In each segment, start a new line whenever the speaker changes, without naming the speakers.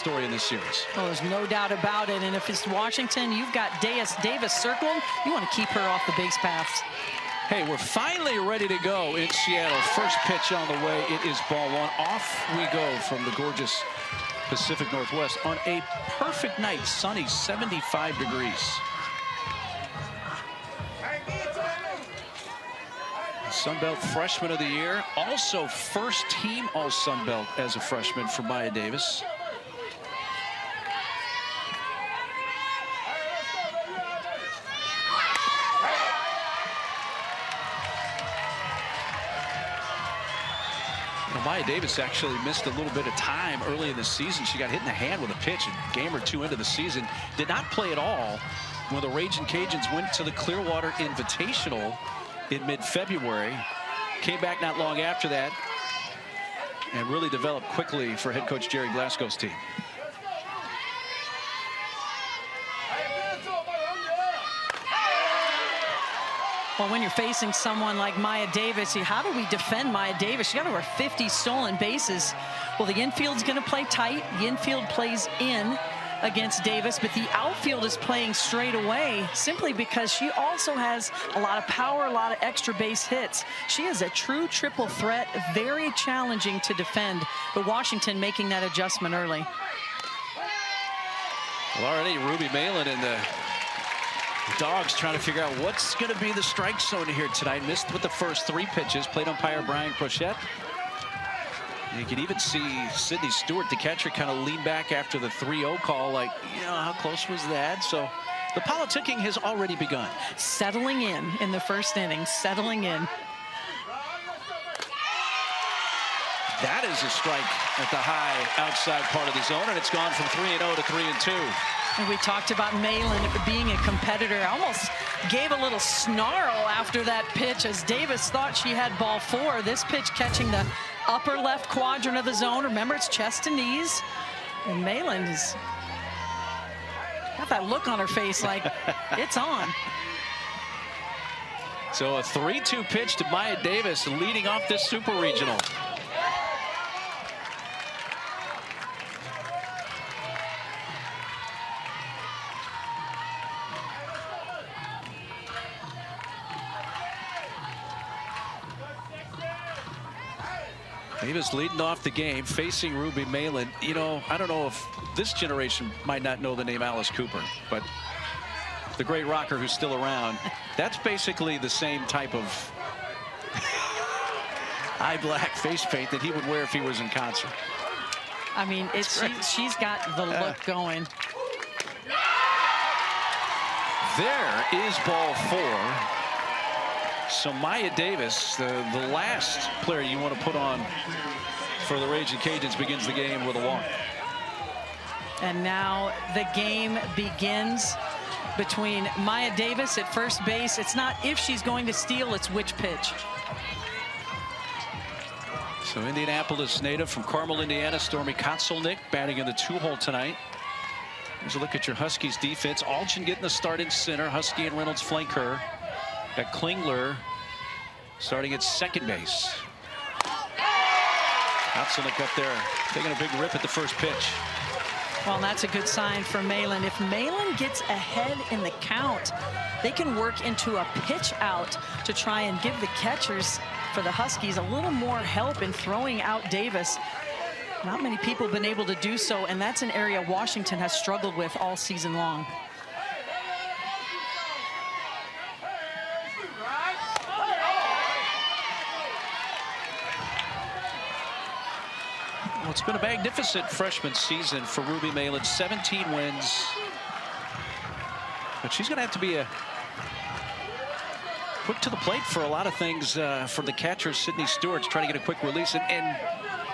story in this series.
Oh, there's no doubt about it. And if it's Washington, you've got Davis circled. You want to keep her off the base paths.
Hey, we're finally ready to go in Seattle. First pitch on the way. It is ball one. Off we go from the gorgeous Pacific Northwest on a perfect night. Sunny, 75 degrees. Sunbelt Freshman of the Year. Also first team All Sunbelt as a freshman for Maya Davis. Maya Davis actually missed a little bit of time early in the season. She got hit in the hand with a pitch a game or two into the season. Did not play at all when the Ragin' Cajuns went to the Clearwater Invitational in mid-February. Came back not long after that and really developed quickly for head coach Jerry Glasgow's team.
Well, when you're facing someone like Maya Davis, how do we defend Maya Davis? She got over 50 stolen bases. Well, the infield's going to play tight. The infield plays in against Davis, but the outfield is playing straight away simply because she also has a lot of power, a lot of extra base hits. She is a true triple threat, very challenging to defend, but Washington making that adjustment early.
Well, already Ruby Malin and the Dogs trying to figure out what's going to be the strike zone here tonight. Missed with the first 3 pitches. Plate umpire Brian Crochette. You can even see Sydney Stewart, the catcher, kind of lean back after the 3-0 call, like, you know, how close was that? So the politicking has already begun.
Settling in the first inning, settling in.
That is a strike at the high outside part of the zone, and it's gone from 3-0 to 3-2.
And we talked about Malin being a competitor. Almost gave a little snarl after that pitch as Davis thought she had ball 4. This pitch catching the upper left quadrant of the zone. Remember, it's chest to knees. And Malin has got that look on her face like it's on.
So a 3-2 pitch to Maya Davis leading off this super regional. Davis leading off the game, facing Ruby Malin. You know, I don't know if this generation might not know the name Alice Cooper, but the great rocker who's still around, that's basically the same type of eye black face paint that he would wear if he was in concert.
I mean, she's got the look going.
There is ball 4. So Maya Davis, the last player you want to put on for the Ragin' Cajuns, begins the game with a walk.
And now the game begins between Maya Davis at first base. It's not if she's going to steal, it's which pitch.
So Indianapolis native from Carmel, Indiana, Stormy Kotzelnick batting in the 2-hole tonight. Here's a look at your Huskies defense. Alchin getting the start in center. Husky and Reynolds flank her. Got Klingler starting at second base. Kotzelnick up there taking a big rip at the first pitch.
Well, that's a good sign for Malin. If Malin gets ahead in the count, they can work into a pitch out to try and give the catchers for the Huskies a little more help in throwing out Davis. Not many people have been able to do so, and that's an area Washington has struggled with all season long.
Well, it's been a magnificent freshman season for Ruby Malin. 17 wins. But she's going to have to be quick to the plate for a lot of things for the catcher, Sydney Stewart, trying to get a quick release. And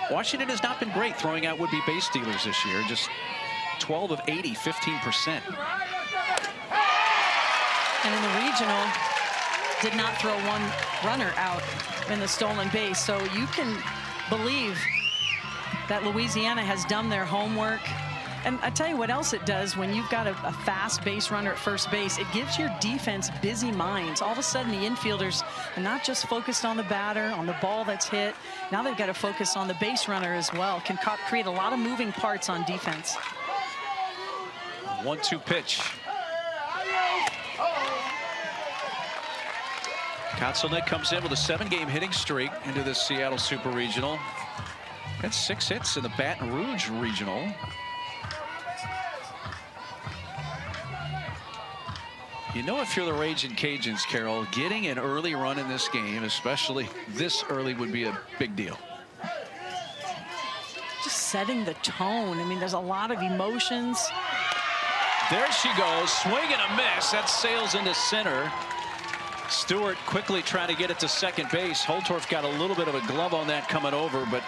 Washington has not been great throwing out would-be base stealers this year. Just 12 of 80, 15%.
And in the regional, did not throw one runner out in the stolen base. So you can believe that Louisiana has done their homework. And I tell you what else it does when you've got a fast base runner at first base. It gives your defense busy minds. All of a sudden, the infielders are not just focused on the batter, on the ball that's hit. Now they've got to focus on the base runner as well. Can create a lot of moving parts on defense.
1-2 pitch. Kotzelnick comes in with a 7-game hitting streak into the Seattle Super Regional. Had 6 hits in the Baton Rouge Regional. You know, if you're the Raging Cajuns, Carol, getting an early run in this game, especially this early, would be a big deal.
Just setting the tone. I mean, there's a lot of emotions.
There she goes, swing and a miss. That sails into center. Stewart quickly trying to get it to second base. Holtorf got a little bit of a glove on that coming over, but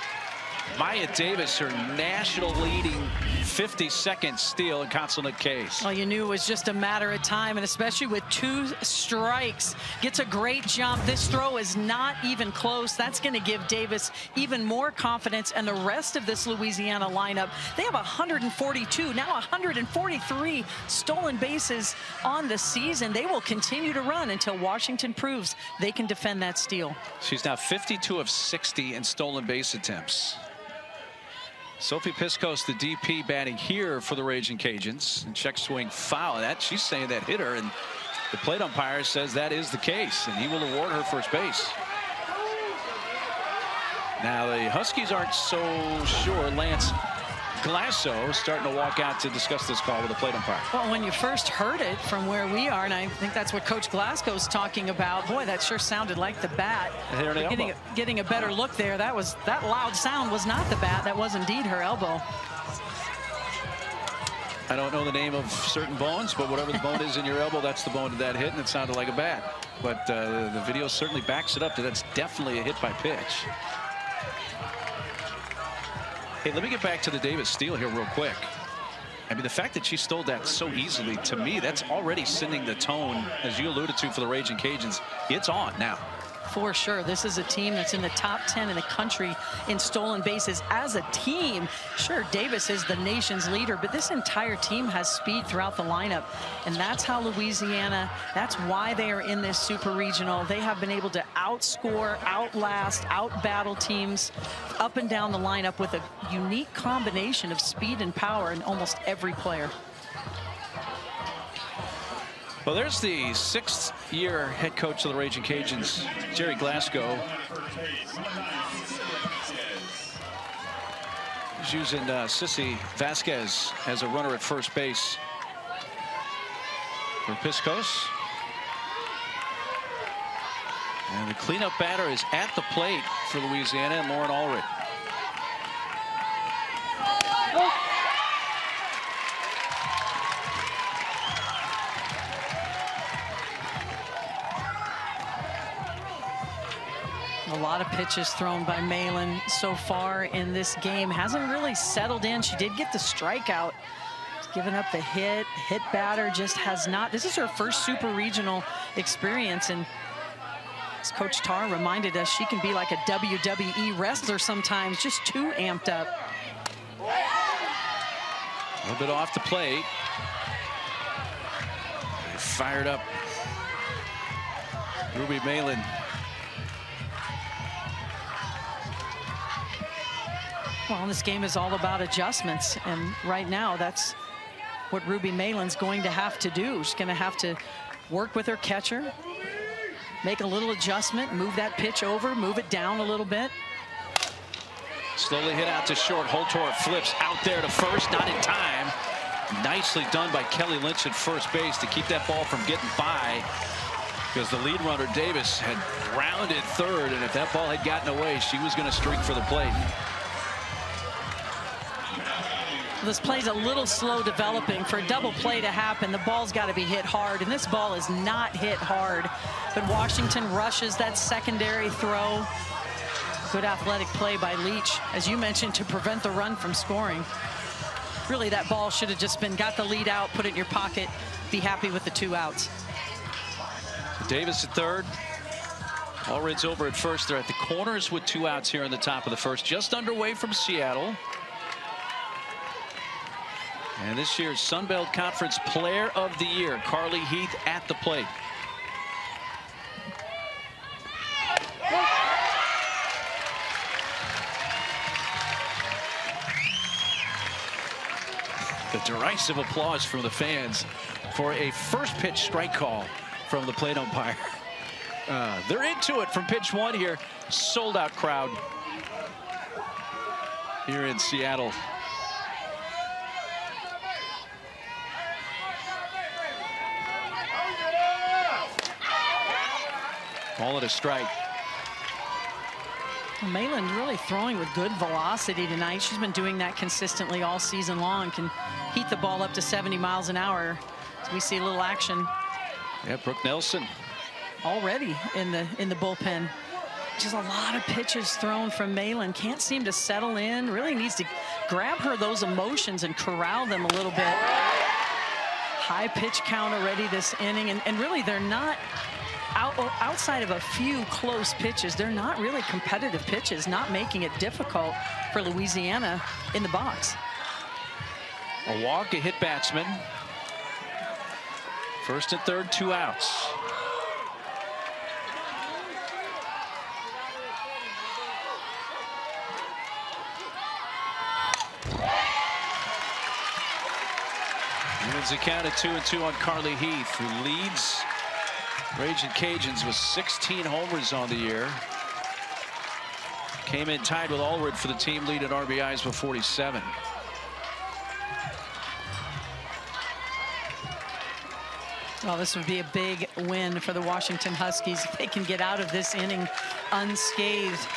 Maya Davis, her national leading 52nd steal in Kotzelnick case.
Well, you knew it was just a matter of time, and especially with 2 strikes, gets a great jump. This throw is not even close. That's going to give Davis even more confidence, and the rest of this Louisiana lineup, they have 142, now 143 stolen bases on the season. They will continue to run until Washington proves they can defend that steal.
She's now 52 of 60 in stolen base attempts. Sophie Piscos, the DP, batting here for the Raging Cajuns. And check swing foul. That she's saying that hit her, and the plate umpire says that is the case, and he will award her first base. Now the Huskies aren't so sure. Lance Glasso starting to walk out to discuss this call with the plate umpire.
Well, when you first heard it from where we are, and I think that's what Coach Glasgow's talking about, boy, that sure sounded like the bat. Getting a better look there. That loud sound was not the bat. That was indeed her elbow.
I don't know the name of certain bones, but whatever the bone is in your elbow, that's the bone to that hit, and it sounded like a bat. But the video certainly backs it up that that's definitely a hit by pitch. Hey, let me get back to the Davis steal here real quick. I mean, the fact that she stole that so easily, to me, that's already sending the tone, as you alluded to, for the Raging Cajuns. It's on now.
For sure. This is a team that's in the top 10 in the country in stolen bases as a team. Sure, Davis is the nation's leader, but this entire team has speed throughout the lineup. And that's how Louisiana, that's why they are in this super regional. They have been able to outscore, outlast, outbattle teams up and down the lineup with a unique combination of speed and power in almost every player.
Well, there's the 6th-year head coach of the Raging Cajuns, Jerry Glasgow. He's using Sissy Vasquez as a runner at first base for Piscos. And the cleanup batter is at the plate for Louisiana, and Lauren Ulrich.
A lot of pitches thrown by Malin so far in this game. Hasn't really settled in. She did get the strikeout. She's given up the hit batter, just has not. This is her first super regional experience, and as Coach Tarr reminded us, she can be like a WWE wrestler sometimes, just too amped up.
A little bit off the plate. Fired up Ruby Malin.
Well, this game is all about adjustments, and right now that's what Ruby Malin's going to have to do. She's going to have to work with her catcher, make a little adjustment, move that pitch over, move it down a little bit.
Slowly hit out to short. Holtorf flips out there to first, not in time. Nicely done by Kelly Lynch at first base to keep that ball from getting by, because the lead runner Davis had rounded third, and if that ball had gotten away, she was going to streak for the plate.
This play's a little slow developing. For a double play to happen, the ball's got to be hit hard, and this ball is not hit hard. But Washington rushes that secondary throw. Good athletic play by Leach, as you mentioned, to prevent the run from scoring. Really, that ball should have just been got the lead out, put it in your pocket, be happy with the 2 outs.
Davis at third. Allred's over at first. They're at the corners with 2 outs here in the top of the first. Just underway from Seattle. And this year's Sun Belt Conference Player of the Year, Carly Heath, at the plate. The derisive applause from the fans for a first pitch strike call from the plate umpire. They're into it from pitch one here. Sold out crowd here in Seattle. Call it a strike.
Well, Malin's really throwing with good velocity tonight. She's been doing that consistently all season long. Can heat the ball up to 70 miles an hour. So we see a little action.
Yeah, Brooke Nelson
already in the bullpen. Just a lot of pitches thrown from Malin. Can't seem to settle in. Really needs to grab those emotions and corral them a little bit. High pitch count already this inning. And really they're not, outside of a few close pitches, they're not really competitive pitches, not making it difficult for Louisiana in the box.
A walk, a hit batsman. First and third, 2 outs. Evens the count at 2-2 on Carly Heath, who leads Raging Cajuns with 16 homers on the year. Came in tied with Allred for the team lead in RBIs with 47.
Well, this would be a big win for the Washington Huskies if they can get out of this inning unscathed.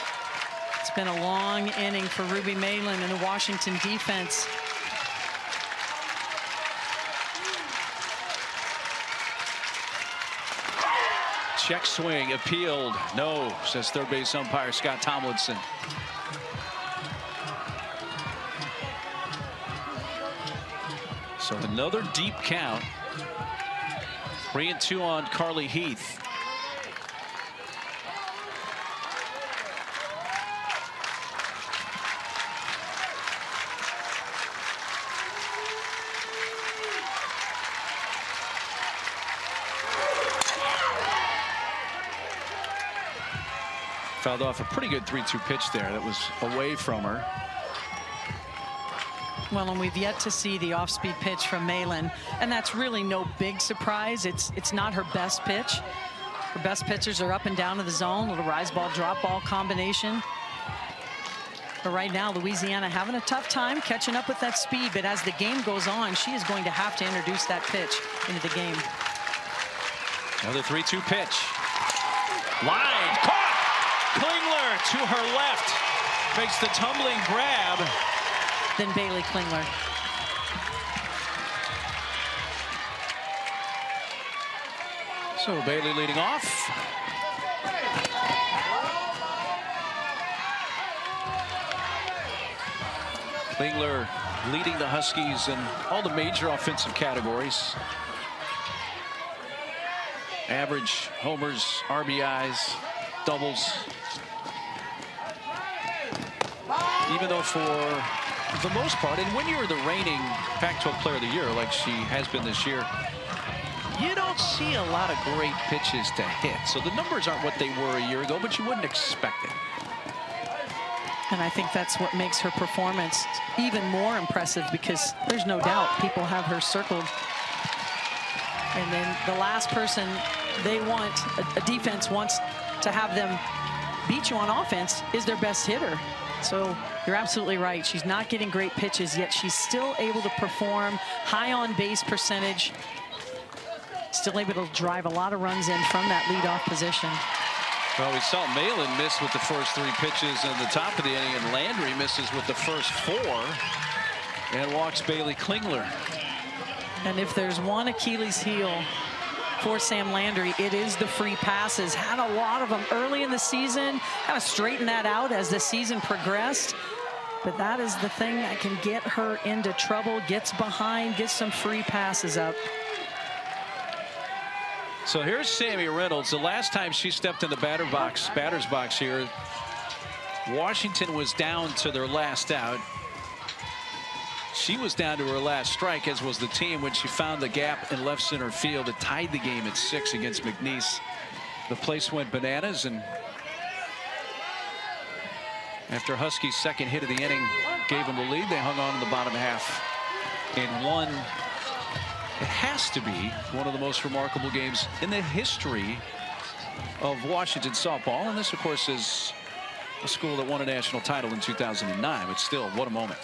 It's been a long inning for Ruby Malin and the Washington defense.
Check swing appealed. No, says third base umpire Scott Tomlinson. So another deep count. 3-2 on Carly Heath. Fouled off a pretty good 3-2 pitch there that was away from her.
Well, and we've yet to see the off-speed pitch from Malin, and that's really no big surprise. It's not her best pitch. Her best pitches are up and down to the zone, little rise ball, drop ball combination. But right now, Louisiana having a tough time catching up with that speed, but as the game goes on, she is going to have to introduce that pitch into the game.
Another 3-2 pitch. Line, caught! Klingler to her left, makes the tumbling grab.
Then Bailey Klingler.
So Bailey leading off. Klingler leading the Huskies in all the major offensive categories. Average, homers, RBIs, doubles. Even though for the most part, and when you're the reigning Pac-12 Player of the Year, like she has been this year, you don't see a lot of great pitches to hit. So the numbers aren't what they were a year ago, but you wouldn't expect it.
And I think that's what makes her performance even more impressive, because there's no doubt people have her circled. And then the last person they want, a defense wants to have them beat you on offense, is their best hitter. So you're absolutely right. She's not getting great pitches, yet she's still able to perform. High on base percentage. Still able to drive a lot of runs in from that leadoff position.
Well, we saw Malin miss with the first 3 pitches in the top of the inning, and Landry misses with the first 4 and walks Bailey Klingler.
And if there's one Achilles heel for Sam Landry, it is the free passes. Had a lot of them early in the season, kind of straightened that out as the season progressed. But that is the thing that can get her into trouble, gets behind, gets some free passes up.
So here's Sammy Reynolds. The last time she stepped in the batter's box here, Washington was down to their last out. She was down to her last strike, as was the team, when she found the gap in left center field. It tied the game at 6 against McNeese. The place went bananas, and after Husky's second hit of the inning gave them the lead, they hung on in the bottom half and won. It has to be one of the most remarkable games in the history of Washington softball. And this, of course, is a school that won a national title in 2009. But still, what a moment.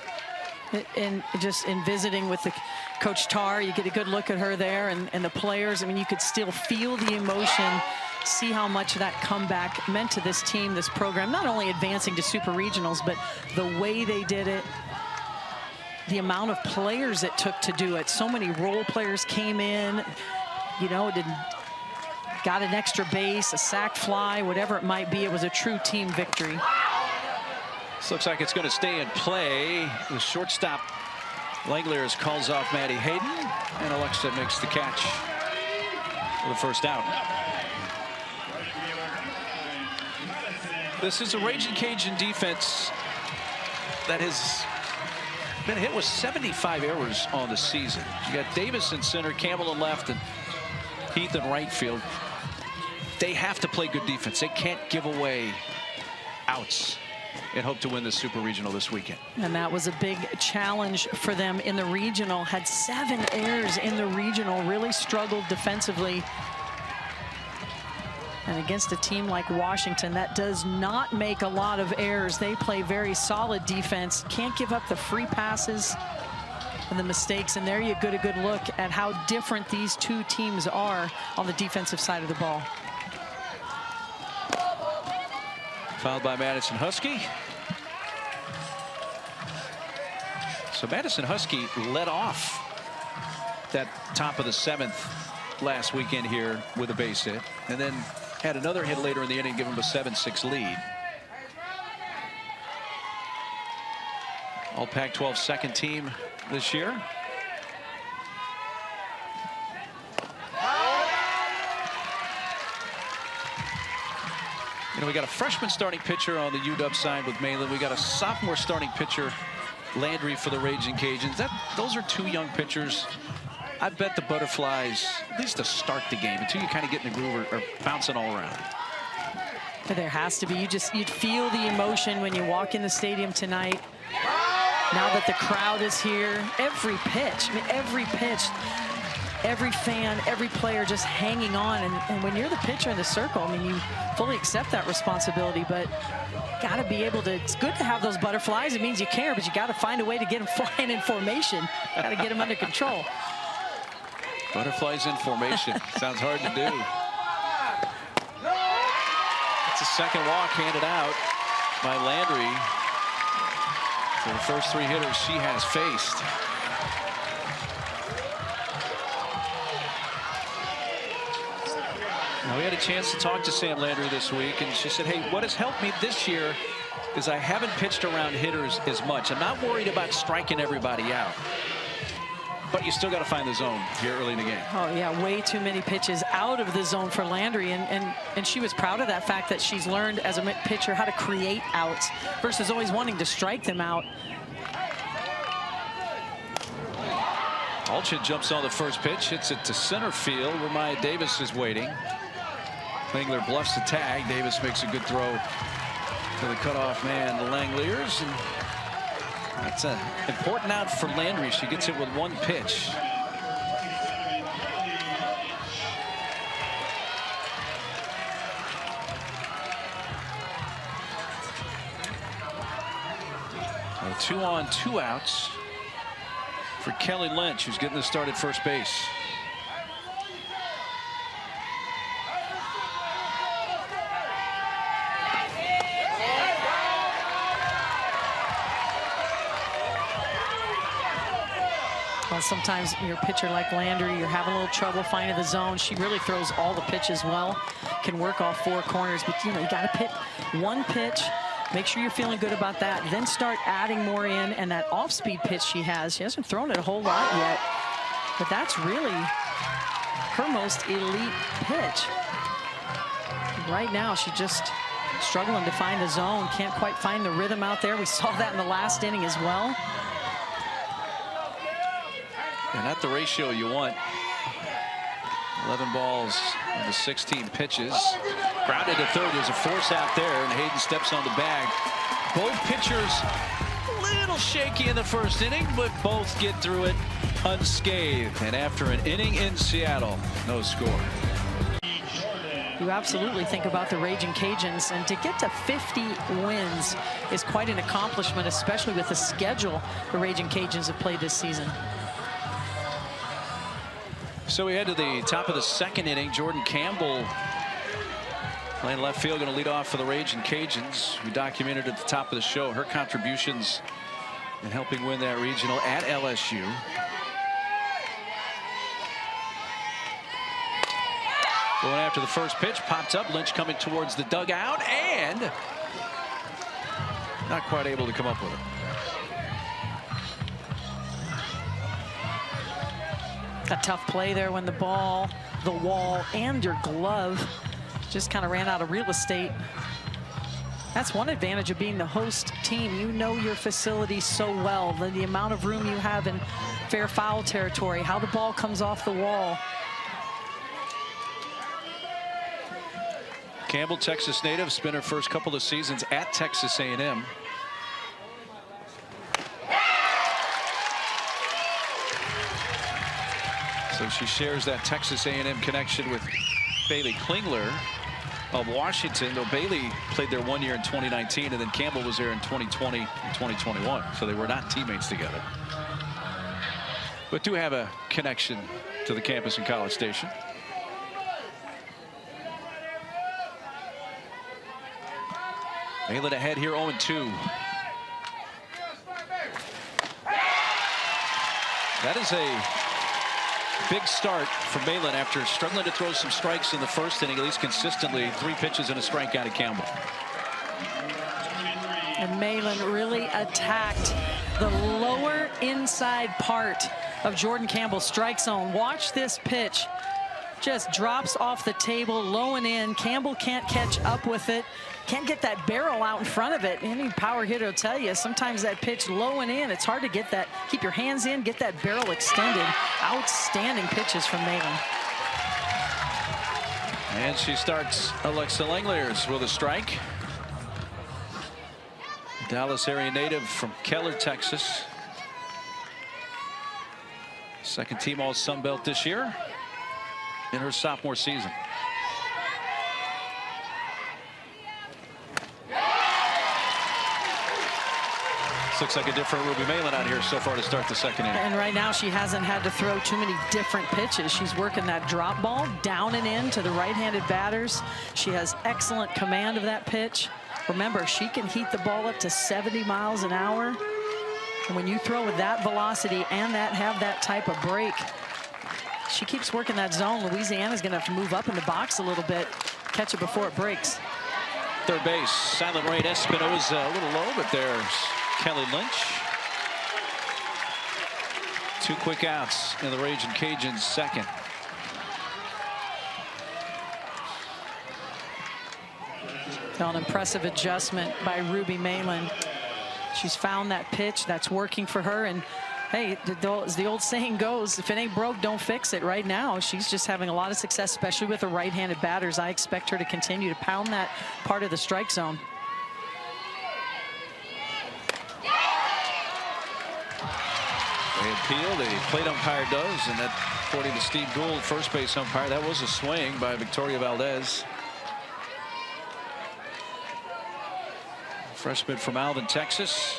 And just in visiting with the Coach Tar, you get a good look at her there and the players. I mean, you could still feel the emotion, see how much that comeback meant to this team, this program, not only advancing to super regionals, but the way they did it, the amount of players it took to do it. So many role players came in, you know, got an extra base, a sac fly, whatever it might be. It was a true team victory.
This looks like it's going to stay in play. The shortstop Langeliers calls off Maddie Hayden, and Alexa makes the catch for the first out. This is a Raging Cajun defense that has been hit with 75 errors on the season. You got Davis in center, Campbell in left, and Heath in right field. They have to play good defense. They can't give away outs and hope to win the super regional this weekend. And that was a big challenge for them in the regional. Had 7 errors in the regional, really struggled defensively. And against a team like Washington that does not make a lot of errors, they play very solid defense, can't give up the free passes and the mistakes. And there you get a good look at how different these two teams are on the defensive side of the ball. Fouled by Madison Husky. So Madison Husky led off that top of the 7th last weekend here with a base hit, and then had another hit later in the inning, give them a 7-6 lead. All Pac-12 second team this year. You know, we got a freshman starting pitcher on the UW side with Malin. We got a sophomore starting pitcher, Landry, for the Raging Cajuns. Those are 2 young pitchers. I bet the Butterflies, at least to start the game, until you kind of get in the groove, are bouncing all around. There has to be. You'd feel the emotion when you walk in the stadium tonight. Now that the crowd is here, every pitch, I mean, every pitch, every fan, every player just hanging on. And when you're the pitcher in the circle, I mean, you fully accept that responsibility, but got to be able to, it's good to have those butterflies. It means you care, but you got to find a way to get them flying in formation. Got to get them under control. Butterflies in formation. Sounds hard to do. It's a second walk handed out by Landry for the first 3 hitters she has faced. Now, we had a chance to talk to Sam Landry this week, and she said, hey, what has helped me this year is I haven't pitched around hitters as much. I'm not worried about striking everybody out. But you still got to find the zone here early in the game. Oh, yeah, way too many pitches out of the zone for Landry. And she was proud of that fact that she's learned as a pitcher how to create outs versus always wanting to strike them out. Alchin jumps on the first pitch, hits it to center field where Maya Davis is waiting. Langler bluffs the tag. Davis makes a good throw to the cutoff man, the Langeliers. And that's an important out for Landry. She gets it with 1 pitch. A 2 on 2 outs for Kelly Lynch, who's getting the start at first base. Well, sometimes your pitcher like Landry, you're having a little trouble finding the zone. She really throws all the pitches well, can work all 4 corners, but you know, you got to pick 1 pitch, make sure you're feeling good about that, then start adding more in. And that off-speed pitch she hasn't thrown it a whole lot yet, but that's really her most elite pitch. Right now, she's just struggling to find the zone, can't quite find the rhythm out there. We saw that in the last inning as well. And not the ratio you want. 11 balls into 16 pitches. Grounded to third. There's a force out there, and Hayden steps on the bag. Both pitchers a little shaky in the first inning, but both get through it unscathed. And after an inning in Seattle, no score.
You absolutely think about the Raging Cajuns, and to get to 50 wins is quite an accomplishment, especially with the schedule the Raging Cajuns have played this season.
So we head to the top of the second inning. Jordan Campbell playing left field, going to lead off for the Raging Cajuns. We documented at the top of the show her contributions in helping win that regional at LSU. Going after the first pitch, popped up. Lynch coming towards the dugout, and not quite able to come up with it.
A tough play there when the ball, the wall, and your glove just kind of ran out of real estate. That's one advantage of being the host team. You know your facility so well, the amount of room you have in fair foul territory, how the ball comes off the wall.
Campbell, Texas native, spent her first couple of seasons at Texas A&M. So she shares that Texas A&M connection with Bailey Klingler of Washington, though Bailey played there 1 year in 2019, and then Campbell was there in 2020 and 2021. So they were not teammates together, but do have a connection to the campus in College Station. Malin ahead here, 0-2. That is a big start for Malin after struggling to throw some strikes in the first inning, at least consistently. 3 pitches and a strikeout at Campbell.
And Malin really attacked the lower inside part of Jordan Campbell's strike zone. Watch this pitch. Just drops off the table, low and in. Campbell can't catch up with it. Can't get that barrel out in front of it. Any power hitter will tell you, sometimes that pitch low and in, it's hard to get that, keep your hands in, get that barrel extended. Outstanding pitches from Malin.
And she starts Alexa Langeliers with a strike. Dallas area native from Keller, Texas. Second team All Sun Belt this year in her sophomore season. This looks like a different Ruby Malin out here so far to start the second inning.
And right now she hasn't had to throw too many different pitches. She's working that drop ball down and in to the right-handed batters. She has excellent command of that pitch. Remember, she can heat the ball up to 70 miles an hour. And when you throw with that velocity and have that type of break, she keeps working that zone. Louisiana's going to have to move up in the box a little bit, catch it before it breaks.
Third base, Silent Rain Espinoza a little low, but there's Kelly Lynch. 2 quick outs in the Raging Cajuns' second.
An impressive adjustment by Ruby Malin. She's found that pitch that's working for her, and hey, as the old saying goes, if it ain't broke, don't fix it. Right now, she's just having a lot of success, especially with the right-handed batters. I expect her to continue to pound that part of the strike zone.
They appeal, the plate umpire does, and that, according to Steve Gould, first base umpire, that was a swing by Victoria Valdez. Freshman from Alvin, Texas.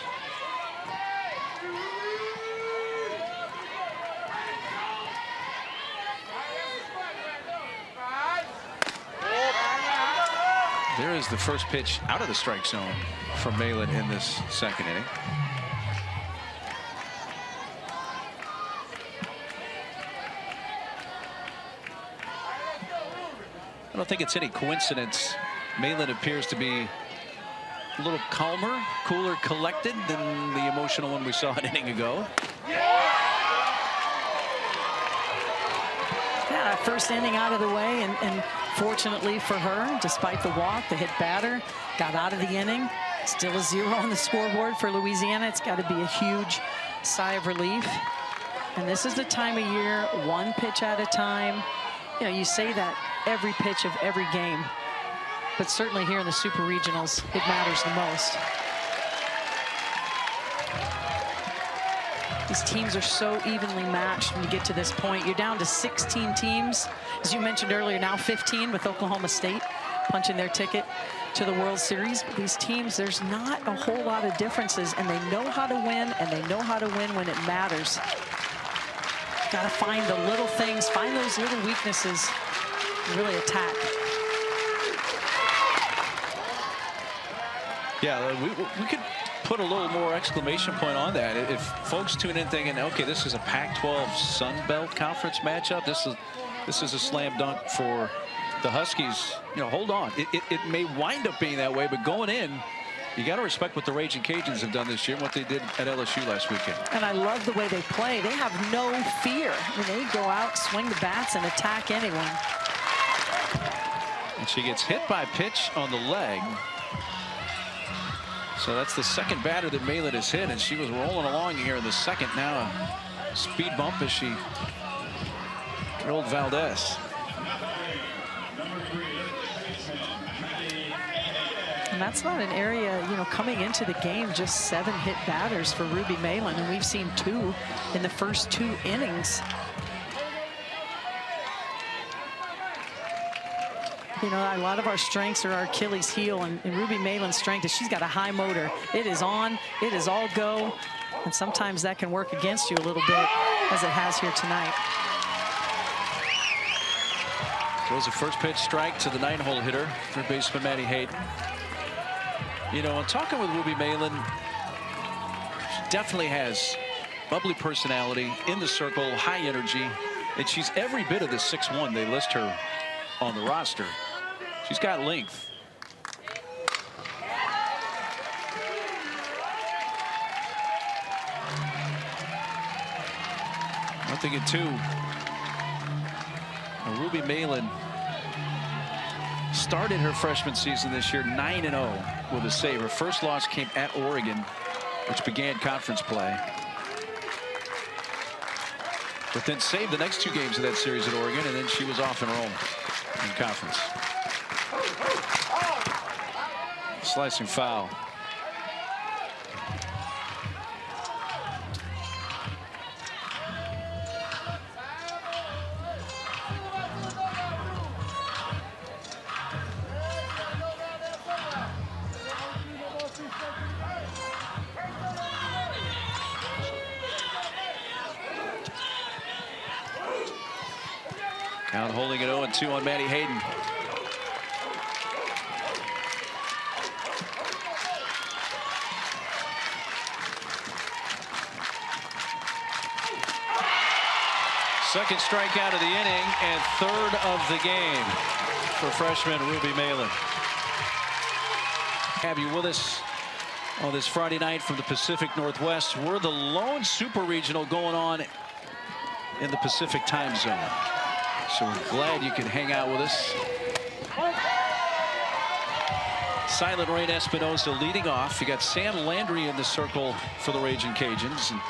There is the first pitch out of the strike zone from Malin in this second inning. I don't think it's any coincidence. Malin appears to be a little calmer, cooler, collected than the emotional one we saw an inning ago.
Yeah, first inning out of the way, and fortunately for her, despite the walk, the hit batter got out of the inning. Still a 0 on the scoreboard for Louisiana. It's got to be a huge sigh of relief. And this is the time of year, one pitch at a time. You know, you say that every pitch of every game, but certainly here in the Super Regionals, it matters the most. These teams are so evenly matched when you get to this point. You're down to 16 teams. As you mentioned earlier, now 15 with Oklahoma State punching their ticket to the World Series. But these teams, there's not a whole lot of differences, and they know how to win, and they know how to win when it matters. Got to find the little things, find those little weaknesses, and really attack.
Yeah, we could put a little more exclamation point on that. If folks tune in thinking, okay, this is a Pac-12 Sun Belt Conference matchup, this is a slam dunk for the Huskies, you know, hold on. It may wind up being that way, but going in, you got to respect what the Raging Cajuns have done this year and what they did at LSU last weekend.
And I love the way they play. They have no fear. I mean, they go out, swing the bats, and attack anyone.
And she gets hit by a pitch on the leg. So that's the second batter that Malin has hit, and she was rolling along here in the second. Now a speed bump as she drilled Valdez.
And that's not an area, you know, coming into the game, just 7 hit batters for Ruby Malin, and we've seen 2 in the first 2 innings. You know, a lot of our strengths are our Achilles heel, and Ruby Malin's strength is she's got a high motor. It is on, it is all go, and sometimes that can work against you a little bit, as it has here tonight.
Throws a first pitch strike to the 9-hole hitter, third baseman Maddie Hayden. You know, in talking with Ruby Malin, she definitely has bubbly personality, in the circle, high energy, and she's every bit of the 6'1" they list her on the roster. She's got length. Nothing at 2. Now, Ruby Malin started her freshman season this year 9-0 with a save. Her first loss came at Oregon, which began conference play. But then saved the next 2 games of that series at Oregon, and then she was off and rolling in conference. Slicing foul. Count holding it 0-2 on Maddie Hayden. Second strikeout of the inning and third of the game for freshman Ruby Malin. Have you with us on this Friday night from the Pacific Northwest? We're the lone Super Regional going on in the Pacific time zone. So we're glad you can hang out with us. Silent Rain Espinosa leading off. You got Sam Landry in the circle for the Raging Cajuns. And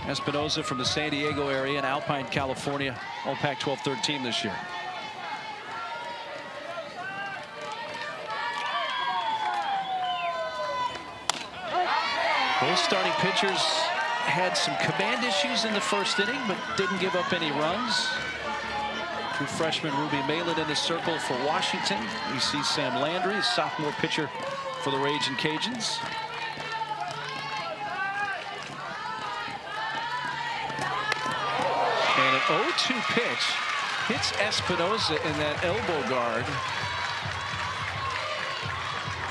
Espinosa from the San Diego area in Alpine, California, all Pac-12 third team this year. Both starting pitchers had some command issues in the first inning, but didn't give up any runs. True freshman Ruby Malin in the circle for Washington. We see Sam Landry, a sophomore pitcher for the Raging Cajuns. And an 0-2 pitch hits Espinosa in that elbow guard.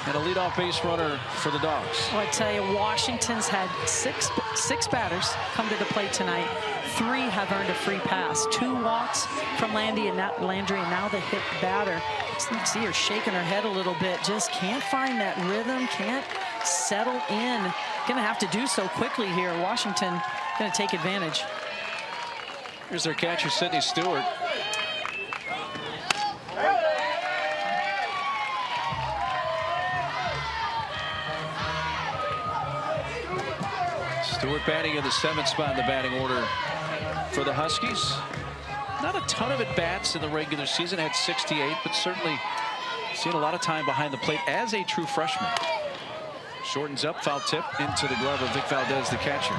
And a leadoff base runner for the Dogs.
Well, I tell you, Washington's had six batters come to the plate tonight. 3 have earned a free pass. 2 walks from Landry, and now the hit batter. Just see her shaking her head a little bit. Just can't find that rhythm, can't settle in. Gonna have to do so quickly here. Washington gonna take advantage.
Here's their catcher, Sydney Stewart. Stewart batting in the 7th spot in the batting order for the Huskies. Not a ton of at-bats in the regular season, had 68, but certainly seen a lot of time behind the plate as a true freshman. Shortens up, foul tip into the glove of Vic Valdez, the catcher.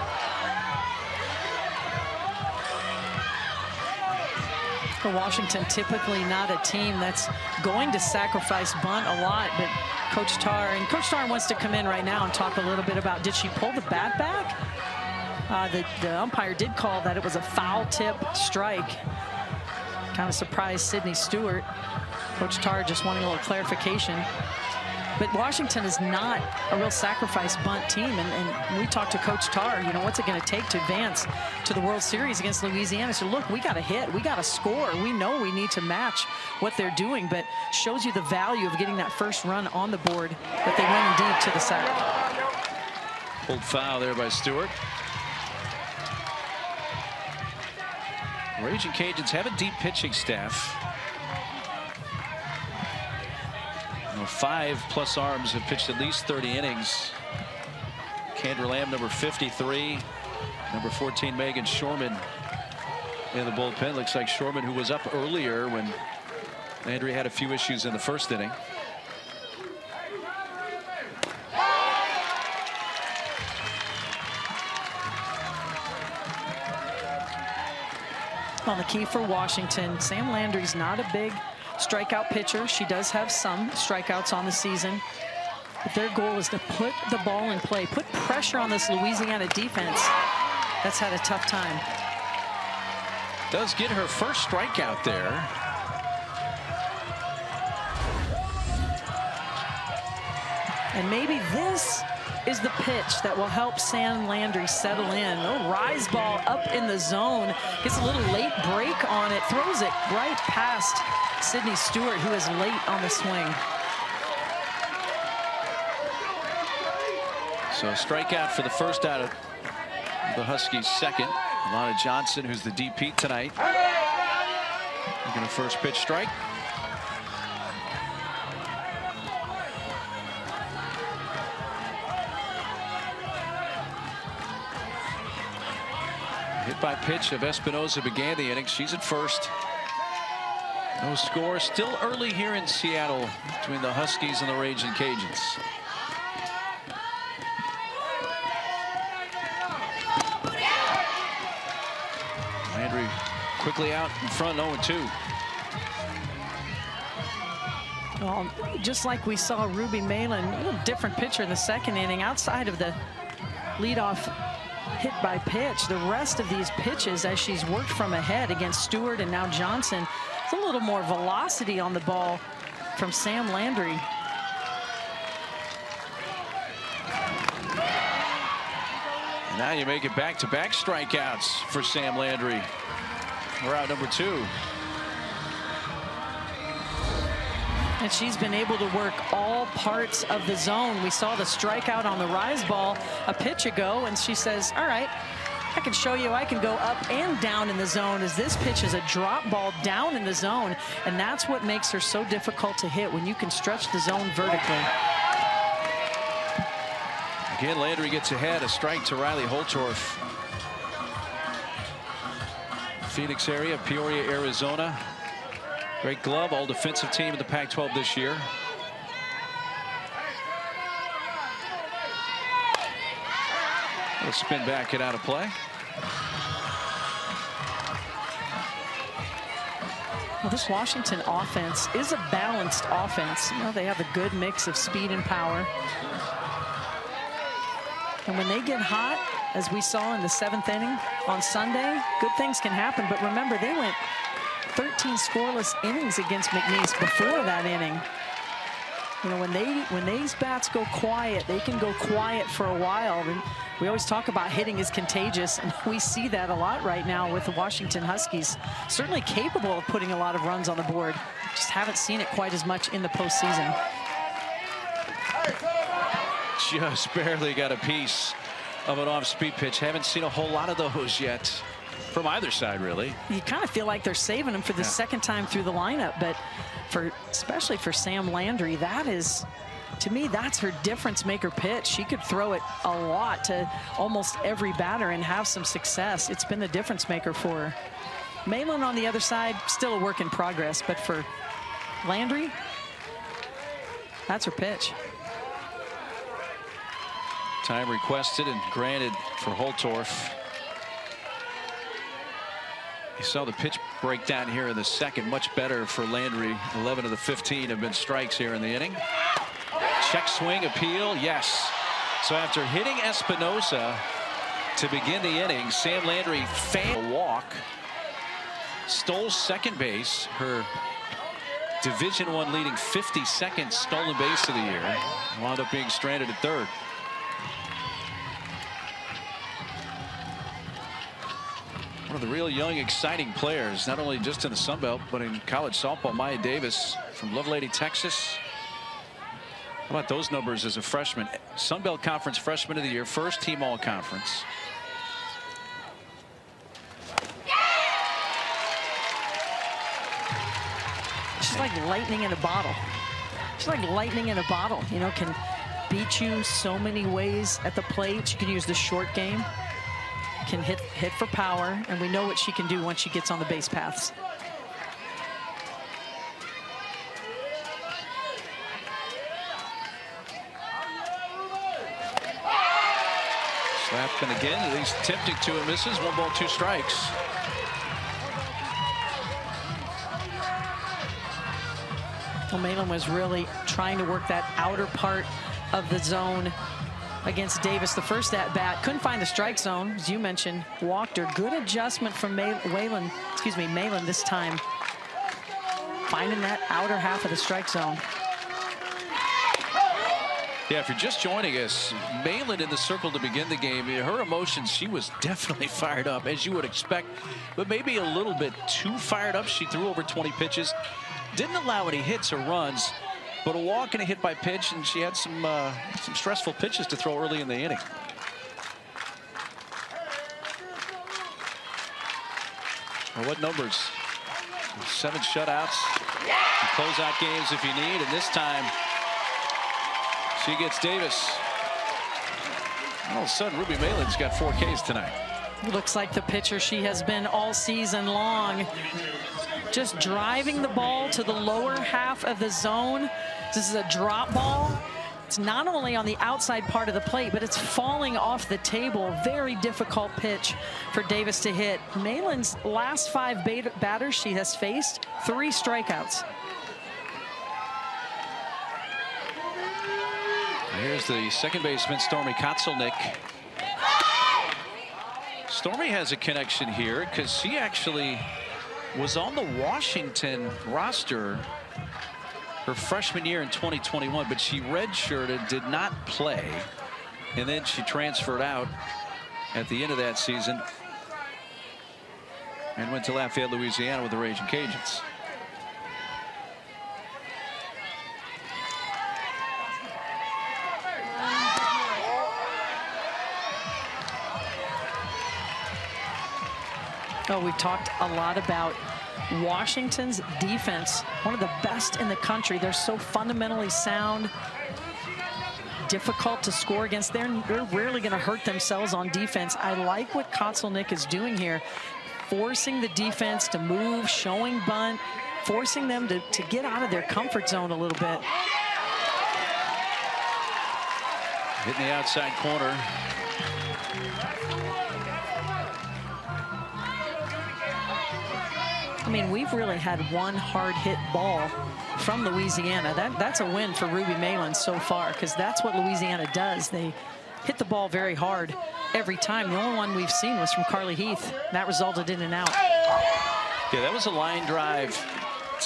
For Washington, typically not a team that's going to sacrifice bunt a lot, but Coach Tarr wants to come in right now and talk a little bit about, did she pull the bat back? The umpire did call that it was a foul tip strike. Kind of surprised Sydney Stewart. Coach Tarr just wanting a little clarification. But Washington is not a real sacrifice bunt team, and we talked to Coach Tarr, you know, what's it going to take to advance to the World Series against Louisiana? So look, we got to hit, we got to score. We know we need to match what they're doing, but shows you the value of getting that first run on the board, that they went indeed to the sack.
Pulled foul there by Stewart. Raging Cajuns have a deep pitching staff. 5+ arms have pitched at least 30 innings. Kendra Lamb, number 53. Number 14, Megan Shorman in the bullpen. Looks like Shorman, who was up earlier when Landry had a few issues in the first inning.
Well, the key for Washington, Sam Landry's not a big strikeout pitcher. She does have some strikeouts on the season, but their goal is to put the ball in play, put pressure on this Louisiana defense that's had a tough time.
Does get her first strikeout there.
And maybe this is the pitch that will help Sam Landry settle in. A rise ball up in the zone, gets a little late break on it, throws it right past Sydney Stewart, who is late on the swing.
So strikeout for the first out of the Huskies' second. Alana Johnson, who's the DP tonight, looking at first pitch strike. Hit by pitch of Espinoza began the inning. She's at first. No score. Still early here in Seattle between the Huskies and the Raging Cajuns. Landry quickly out in front, 0-2.
Well, just like we saw Ruby Malin, a little different pitcher in the second inning, outside of the leadoff hit by pitch. The rest of these pitches, as she's worked from ahead against Stewart and now Johnson, it's a little more velocity on the ball from Sam Landry.
Now you make it back-to-back strikeouts for Sam Landry. We're out number 2.
And she's been able to work all parts of the zone. We saw the strikeout on the rise ball a pitch ago, and she says, all right, I can show you I can go up and down in the zone, as this pitch is a drop ball down in the zone, and that's what makes her so difficult to hit, when you can stretch the zone vertically.
Again, Landry gets ahead, a strike to Riley Holtorf. Phoenix area, Peoria, Arizona. Great glove, all defensive team in the Pac-12 this year. Little spin back and out of play.
Well, this Washington offense is a balanced offense. You know, they have a good mix of speed and power. And when they get hot, as we saw in the 7th inning on Sunday, good things can happen. But remember, they went 13 scoreless innings against McNeese before that inning. You know, when these bats go quiet, they can go quiet for a while. And we always talk about hitting is contagious, and we see that a lot right now with the Washington Huskies. Certainly capable of putting a lot of runs on the board. Just haven't seen it quite as much in the postseason.
Just barely got a piece of an off-speed pitch. Haven't seen a whole lot of those yet from either side, really.
You kind of feel like they're saving them for the second time through the lineup, but especially for Sam Landry, that is To me, that's her difference maker pitch. She could throw it a lot to almost every batter and have some success. It's been the difference maker for her. Malin on the other side, still a work in progress, but for Landry, that's her pitch.
Time requested and granted for Holtorf. You saw the pitch breakdown here in the second. Much better for Landry. 11 of the 15 have been strikes here in the inning. Check swing appeal, yes. So after hitting Espinosa to begin the inning, Sam Landry fanned a walk, stole second base, her Division I leading 52nd stolen base of the year, wound up being stranded at third. One of the real young, exciting players, not only just in the Sun Belt, but in college softball. Maya Davis from Lovelady, Texas. How about those numbers as a freshman? Sun Belt Conference Freshman of the Year, first team all-conference.
She's like lightning in a bottle. She's like lightning in a bottle. You know, can beat you so many ways at the plate. She can use the short game. Can hit for power, and we know what she can do once she gets on the base paths.
Slap, and again, at least tempting to and misses. 1 ball, 2 strikes.
Well, Malin was really trying to work that outer part of the zone against Davis. The first at bat, couldn't find the strike zone, as you mentioned, walked her. Good adjustment from Malin this time, finding that outer half of the strike zone.
Yeah, if you're just joining us, Malin in the circle to begin the game. Her emotions, she was definitely fired up, as you would expect, but maybe a little bit too fired up. She threw over 20 pitches, didn't allow any hits or runs, but a walk and a hit by pitch, and she had some stressful pitches to throw early in the inning. Well, what numbers? 7 shutouts. You close out games if you need, and this time she gets Davis. All of a sudden, Ruby Malin's got 4 Ks tonight.
Looks like the pitcher she has been all season long. Just driving the ball to the lower half of the zone. This is a drop ball. It's not only on the outside part of the plate, but it's falling off the table. Very difficult pitch for Davis to hit. Malin's last 5 batters she has faced, 3 strikeouts.
Here's the second baseman, Stormy Kotzelnick. Stormy has a connection here because she actually was on the Washington roster her freshman year in 2021, but she redshirted, did not play, and then she transferred out at the end of that season and went to Lafayette, Louisiana with the Raging Cajuns.
Oh, we've talked a lot about Washington's defense, one of the best in the country. They're so fundamentally sound, difficult to score against. They're rarely going to hurt themselves on defense. I like what Kotzelnick is doing here, forcing the defense to move, showing bunt, forcing them to get out of their comfort zone a little bit.
Hitting the outside corner.
I mean, we've really had one hard hit ball from Louisiana. That's a win for Ruby Malin so far, because that's what Louisiana does. They hit the ball very hard every time. The only one we've seen was from Carly Heath. That resulted in an out.
Yeah, that was a line drive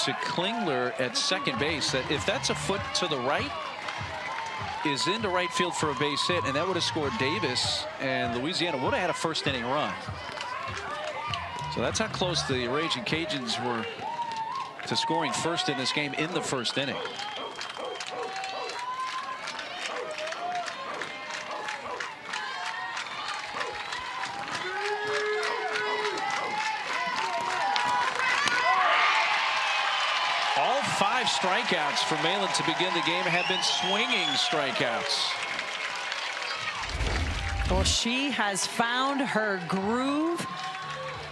to Klingler at second base. That if that's a foot to the right, is into right field for a base hit, and that would have scored Davis, and Louisiana would have had a first inning run. So that's how close the Raging Cajuns were to scoring first in this game in the first inning. All 5 strikeouts for Malin to begin the game have been swinging strikeouts.
Well, she has found her groove,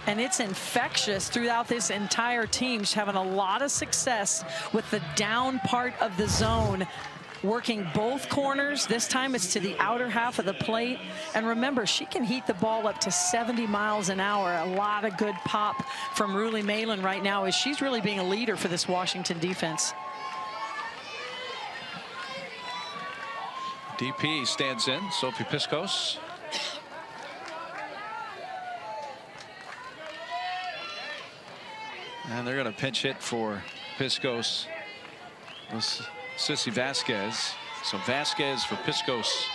and it's infectious throughout this entire team. She's having a lot of success with the down part of the zone, working both corners. This time it's to the outer half of the plate. And remember, she can heat the ball up to 70 miles an hour. A lot of good pop from Louis Malin right now as she's really being a leader for this Washington defense.
DP stands in, Sophie Piscos. And they're going to pinch hit for Piscos. Sissy Vasquez. So Vasquez for Piscos.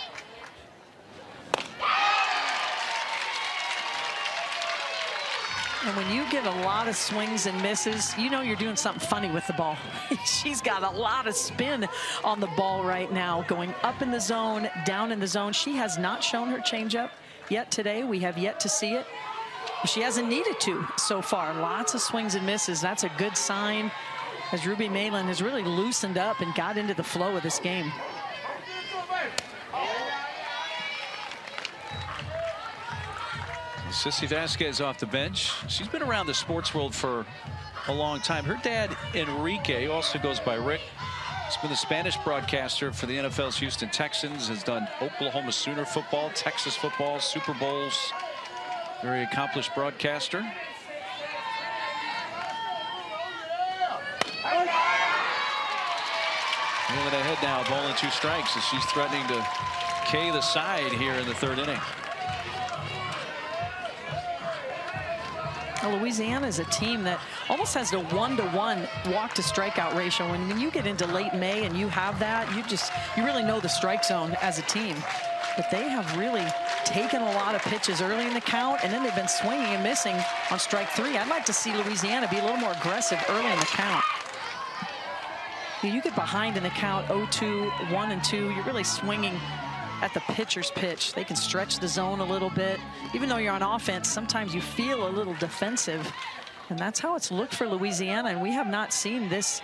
And when you get a lot of swings and misses, you know you're doing something funny with the ball. She's got a lot of spin on the ball right now, going up in the zone, down in the zone. She has not shown her changeup yet today. We have yet to see it. She hasn't needed to so far. Lots of swings and misses. That's a good sign as Ruby Malin has really loosened up and got into the flow of this game.
Sissy Vasquez off the bench. She's been around the sports world for a long time. Her dad, Enrique, also goes by Rick. He's been the Spanish broadcaster for the NFL's Houston Texans, has done Oklahoma Sooner football, Texas football, Super Bowls. Very accomplished broadcaster. Over the head now, ball and 2 strikes as she's threatening to K the side here in the 3rd inning.
Louisiana is a team that almost has the 1-to-1 walk to strikeout ratio. And when you get into late May and you have that, you really know the strike zone as a team. But they have really taken a lot of pitches early in the count, and then they've been swinging and missing on strike 3. I'd like to see Louisiana be a little more aggressive early in the count. You get behind in the count 0-2, 1-2, you're really swinging at the pitcher's pitch. They can stretch the zone a little bit. Even though you're on offense, sometimes you feel a little defensive. And that's how it's looked for Louisiana. And we have not seen this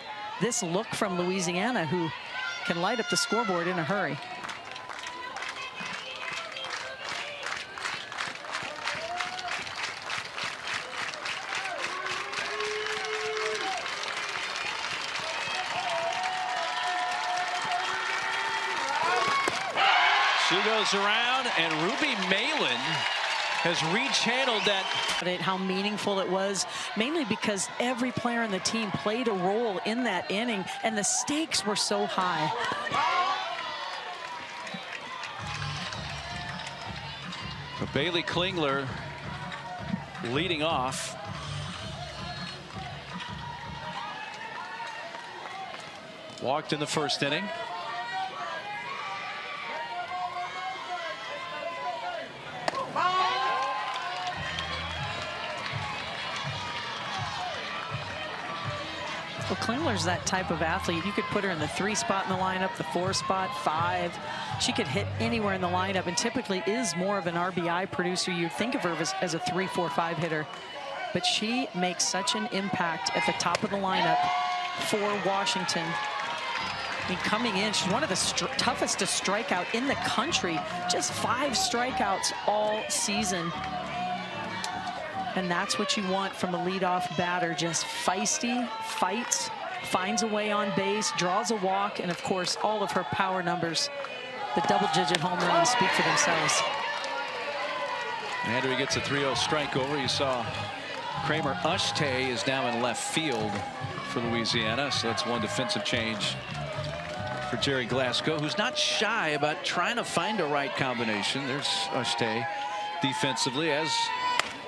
look from Louisiana, who can light up the scoreboard in a hurry.
She goes around, and Ruby Malin has rechanneled that.
How meaningful it was, mainly because every player on the team played a role in that inning, and the stakes were so high.
So Bailey Klingler leading off. Walked in the 1st inning.
Well, Klingler's that type of athlete. You could put her in the 3 spot in the lineup, the 4 spot, 5. She could hit anywhere in the lineup, and typically is more of an RBI producer. You'd think of her as a 3, 4, 5 hitter. But she makes such an impact at the top of the lineup for Washington. I mean, coming in, she's one of the toughest to strike out in the country. Just 5 strikeouts all season. And that's what you want from a leadoff batter. Just feisty, fights, finds a way on base, draws a walk, and of course, all of her power numbers, the double-digit home runs, speak for themselves.
And after he gets a 3-0 strike over, you saw Kramer Ushte is now in left field for Louisiana. So that's 1 defensive change for Jerry Glasgow, who's not shy about trying to find a right combination. There's Ushte defensively, as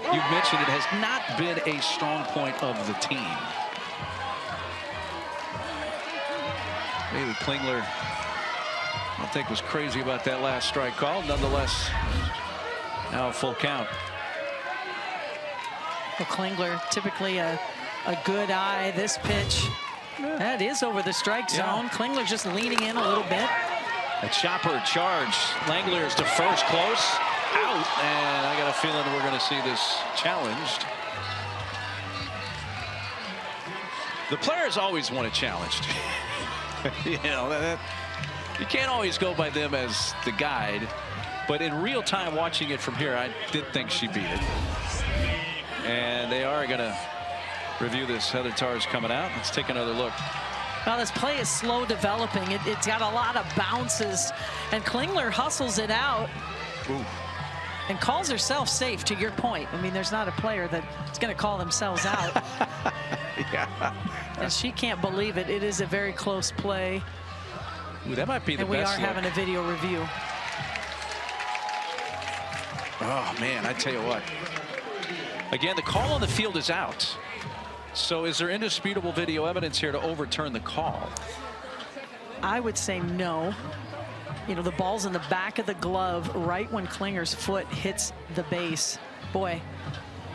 you mentioned, it has not been a strong point of the team. Maybe Klingler, I don't think, was crazy about that last strike call. Nonetheless, now a full count.
Well, Klingler, typically a good eye. This pitch, that is over the strike zone. Klingler just leaning in a little bit.
A chopper charge. Langler's to first, close, out, and I got a feeling we're going to see this challenged. The players always want it challenged. You know, you can't always go by them as the guide. But in real time watching it from here, I did think she beat it. And they are going to review this. Heather Tarr's coming out. Let's take another look.
Well, this play is slow developing. It's got a lot of bounces. And Klingler hustles it out.
Ooh.
And calls herself safe, to your point. I mean, there's not a player that's going to call themselves out.
Yeah.
And she can't believe it. It is a very close play.
Ooh, that might be the best.
And we are
look.
having a video review.
Oh, man, I tell you what. Again, the call on the field is out. So is there indisputable video evidence here to overturn the call?
I would say no. You know, the ball's in the back of the glove right when Klingler's foot hits the base. Boy,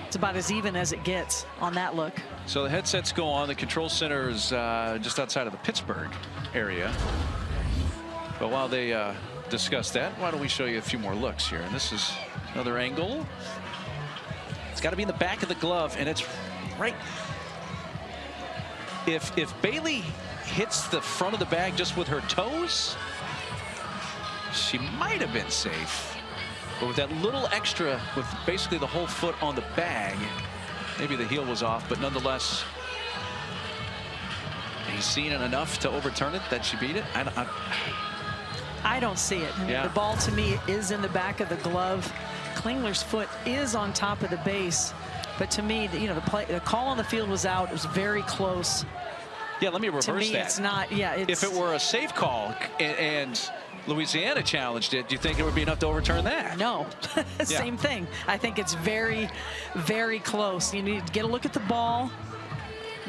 it's about as even as it gets on that look.
So the headsets go on. The control center is just outside of the Pittsburgh area. But while they discuss that, why don't we show you a few more looks here? And this is another angle. It's got to be in the back of the glove, and it's right. If Bailey hits the front of the bag just with her toes, she might have been safe. But with that little extra, with basically the whole foot on the bag, maybe the heel was off, but nonetheless, he's seen it enough to overturn it that she beat it.
I don't see it.
Yeah.
The ball, to me, is in the back of the glove. Klingler's foot is on top of the base. But to me, you know, the call on the field was out. It was very close.
Yeah, let me reverse that.
To me, it's not. Yeah,
if it were a safe call and Louisiana challenged it, do you think it would be enough to overturn that?
No. Same thing. I think it's very, very close. You need to get a look at the ball.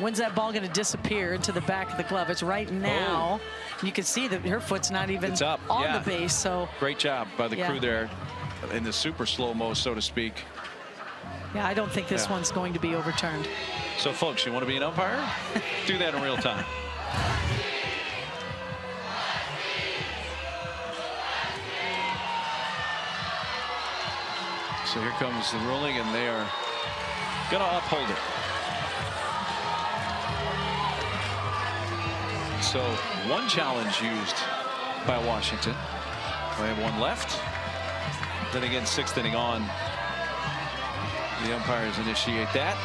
When's that ball going to disappear into the back of the glove? It's right now. You can see that her foot's not even
up
on the base. So
great job by the crew there in the super slow-mo, so to speak.
Yeah, I don't think this one's going to be overturned.
So, folks, you want to be an umpire? Do that in real time. So here comes the ruling, and they are going to uphold it. So one challenge used by Washington. We have one left. Then again, sixth inning on. The umpires initiate that.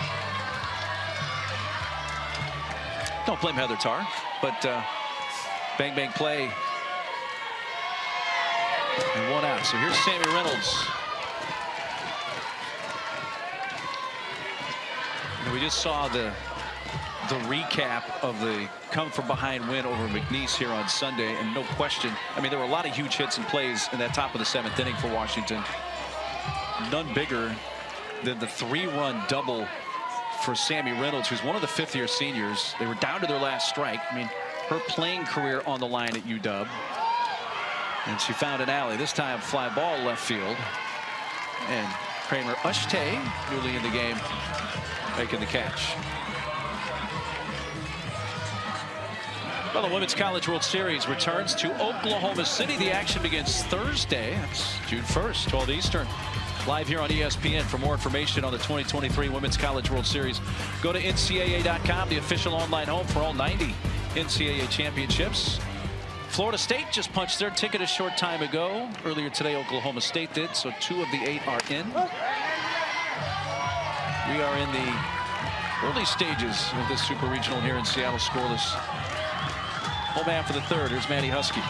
Don't blame Heather Tarr, but bang, bang play. And one out. So here's Sammy Reynolds. And we just saw the recap of the come-from-behind win over McNeese here on Sunday, and no question, I mean, there were a lot of huge hits and plays in that top of the seventh inning for Washington. None bigger than the 3-run double for Sammy Reynolds, who's one of the fifth-year seniors. They were down to their last strike. I mean, her playing career on the line at UW. And she found an alley, this time fly ball left field. And Kramer Ushte, newly in the game, making the catch. Well, the Women's College World Series returns to Oklahoma City. The action begins Thursday. That's June 1st, 12 Eastern. Live here on ESPN. For more information on the 2023 Women's College World Series, go to NCAA.com, the official online home for all 90 NCAA championships. Florida State just punched their ticket a short time ago. Earlier today, Oklahoma State did, so 2 of the 8 are in. We are in the early stages of this Super Regional here in Seattle, scoreless. Home man for the third. Here's Maddie Husky.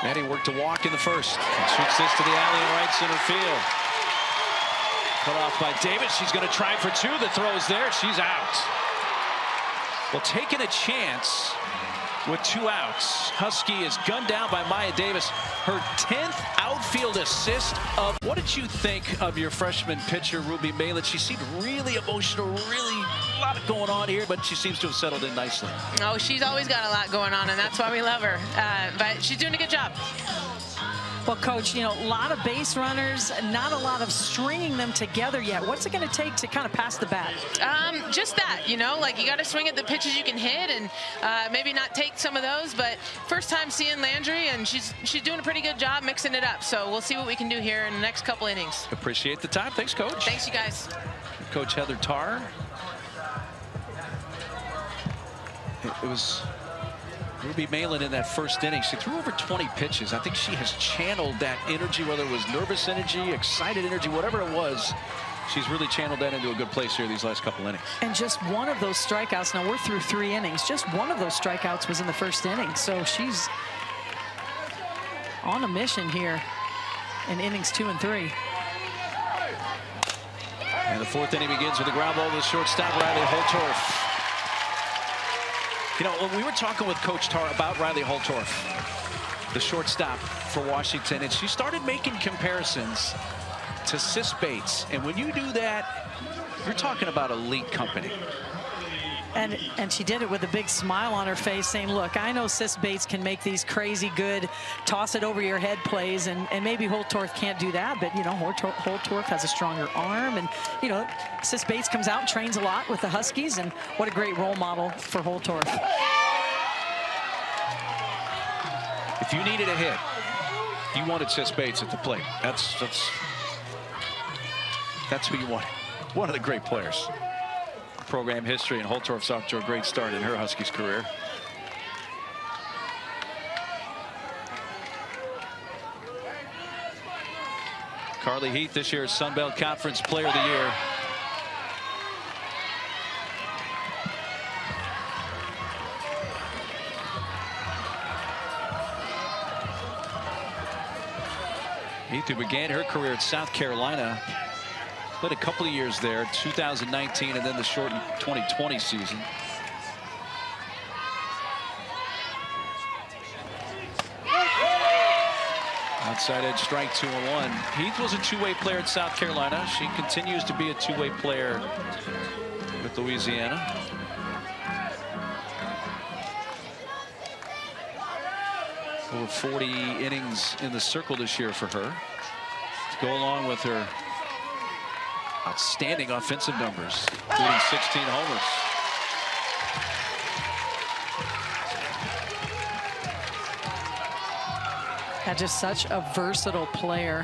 Maddie worked to walk in the first. And shoots this to the alley in right center field. Cut off by Davis. She's going to try for 2. The throw's there. She's out. Well, taking a chance with 2 outs. Husky is gunned down by Maya Davis. Her 10th outfield assist of. What did you think of your freshman pitcher, Ruby Malin? She seemed really emotional, really a lot going on here, but she seems to have settled in nicely.
Oh, she's always got a lot going on, and that's why we love her. But she's doing a good job.
Well, Coach, you know, a lot of base runners, not a lot of stringing them together yet. What's it going to take to kind of pass the bat?
Just that, you know, like you got to swing at the pitches you can hit and maybe not take some of those. But first time seeing Landry, and she's doing a pretty good job mixing it up. So we'll see what we can do here in the next couple innings.
Appreciate the time. Thanks, Coach.
Thanks, you guys.
Coach Heather Tarr. It was Ruby Malin in that first inning. She threw over 20 pitches. I think she has channeled that energy, whether it was nervous energy, excited energy, whatever it was. She's really channeled that into a good place here these last couple innings.
And just one of those strikeouts, now we're through 3 innings, just one of those strikeouts was in the first inning. So she's on a mission here in innings 2 and 3.
And the 4th inning begins with a ground ball to the shortstop, Riley Holtorf. You know, when we were talking with Coach Tarr about Riley Holtorf, the shortstop for Washington, and she started making comparisons to Sis Bates. And when you do that, you're talking about elite company.
And she did it with a big smile on her face, saying, look, I know Sis Bates can make these crazy good toss it over your head plays, and maybe Holtorf can't do that, but you know, Holtorf has a stronger arm, and you know, Sis Bates comes out and trains a lot with the Huskies, and what a great role model for Holtorf.
If you needed a hit, you wanted Sis Bates at the plate. That's who you wanted. One of the great players. Program history, and Holtorf's off to a great start in her Huskies career. Carly Heath, this year's Sun Belt Conference Player of the Year. Heath, who began her career at South Carolina, played a couple of years there, 2019 and then the shortened 2020 season. Outside edge strike, 2-1. Heath was a two-way player at South Carolina. She continues to be a two-way player with Louisiana. Over 40 innings in the circle this year for her, to go along with her outstanding offensive numbers, including 16 homers.
Just such a versatile player.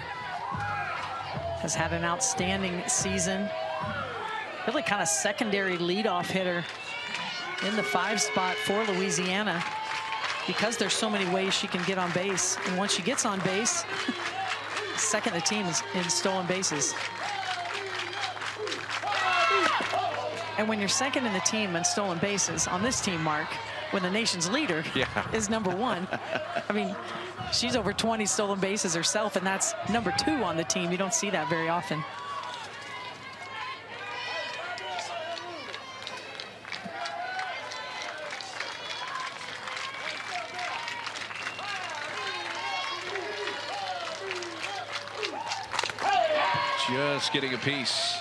Has had an outstanding season. Really kind of secondary leadoff hitter in the 5 spot for Louisiana, because there's so many ways she can get on base. And once she gets on base, second the team is in stolen bases. And when you're second in the team in stolen bases on this team, Mark, when the nation's leader is #1, I mean, she's over 20 stolen bases herself, and that's #2 on the team. You don't see that very often.
Just getting a piece.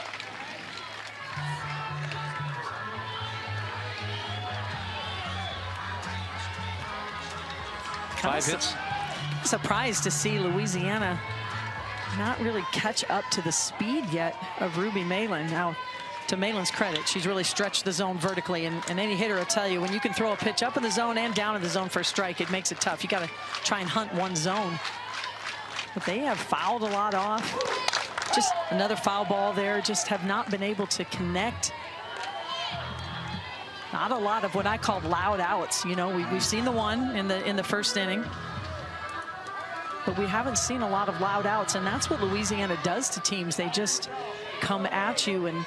Five hits.
Surprised to see Louisiana not really catch up to the speed yet of Ruby Malin. Now, to Malin's credit, she's really stretched the zone vertically, and any hitter will tell you, when you can throw a pitch up in the zone and down in the zone for a strike, it makes it tough. You got to try and hunt one zone. But they have fouled a lot off. Just another foul ball there. Just have not been able to connect. Not a lot of what I call loud outs. You know, we've seen the one in the first inning, but we haven't seen a lot of loud outs, and that's what Louisiana does to teams. They just come at you and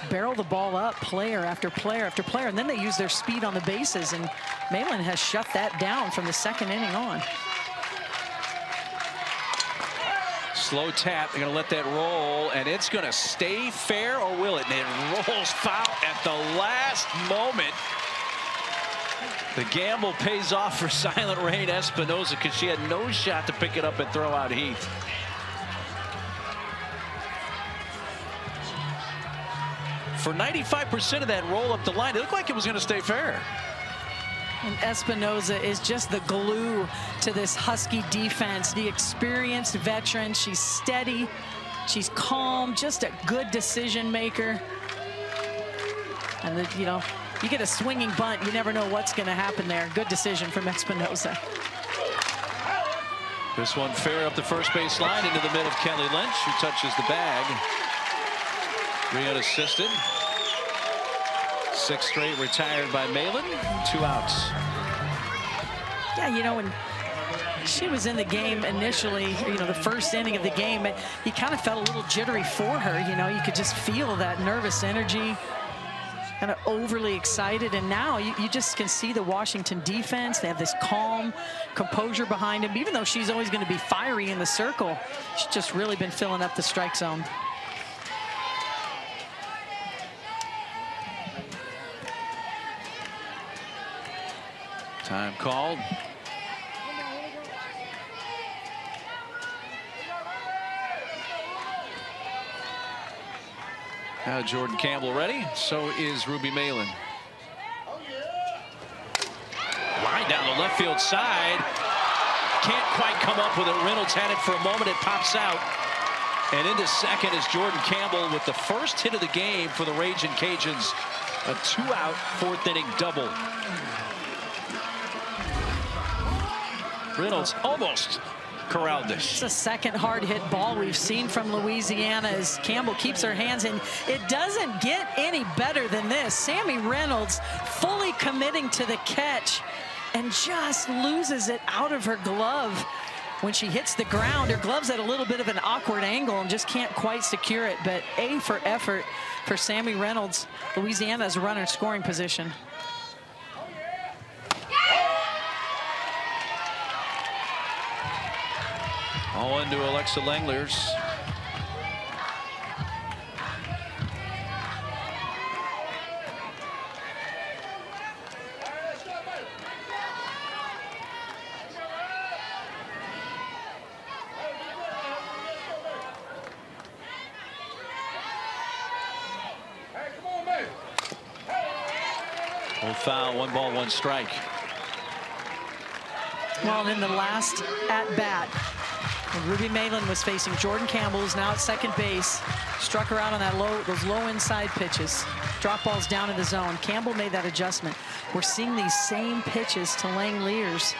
barrel the ball up, player after player after player, and then they use their speed on the bases, and Malin has shut that down from the second inning on.
Slow tap. They're going to let that roll, and it's going to stay fair, or will it? And it rolls foul at the last moment. The gamble pays off for Silent Rain Espinoza, because she had no shot to pick it up and throw out Heath. For 95% of that roll up the line, it looked like it was going to stay fair.
And Espinoza is just the glue to this Husky defense. The experienced veteran. She's steady. She's calm. Just a good decision maker. And, you know, you get a swinging bunt, you never know what's going to happen there. Good decision from Espinoza.
This one fair up the first base line into the middle of Kelly Lynch, who touches the bag. 3 unassisted. 6 straight retired by Malin. 2 outs.
Yeah, you know, when she was in the game initially, you know, the first inning of the game, you kind of felt a little jittery for her. You know, you could just feel that nervous energy, kind of overly excited. And now you just can see the Washington defense. They have this calm composure behind them. Even though she's always going to be fiery in the circle, she's just really been filling up the strike zone.
Time called. Now Jordan Campbell ready. So is Ruby Malin. Line down the left field side. Can't quite come up with it. Reynolds had it for a moment. It pops out. And into second is Jordan Campbell with the first hit of the game for the Ragin' Cajuns. A 2-out 4th inning double. Reynolds almost corralled this.
It's a second hard hit ball we've seen from Louisiana as Campbell keeps her hands in. It doesn't get any better than this. Sammy Reynolds fully committing to the catch and just loses it out of her glove. When she hits the ground, her glove's at a little bit of an awkward angle and just can't quite secure it. But A for effort for Sammy Reynolds. Louisiana's runner in scoring position.
All into Alexa Langlers. Full foul, 1 ball, 1 strike.
Well, in the last at-bat, Ruby Malin was facing Jordan Campbell, who's now at second base. Struck her out on that those low inside pitches. Drop balls down in the zone. Campbell made that adjustment. We're seeing these same pitches to Langeliers.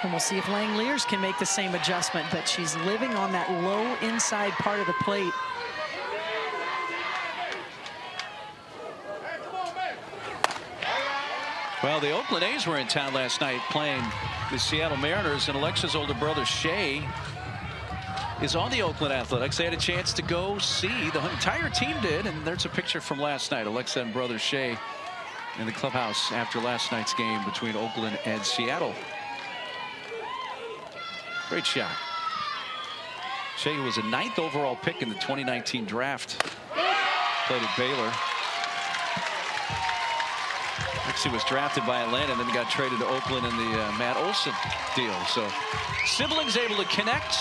And we'll see if Langeliers can make the same adjustment. But she's living on that low inside part of the plate.
Well, the Oakland A's were in town last night playing the Seattle Mariners, and Alexa's older brother Shea is on the Oakland Athletics. They had a chance to go see, the entire team did, and there's a picture from last night. Alexa and brother Shea in the clubhouse after last night's game between Oakland and Seattle. Great shot. Shea was a 9th overall pick in the 2019 draft. Played at Baylor. He was drafted by Atlanta and then got traded to Oakland in the Matt Olson deal. So siblings able to connect,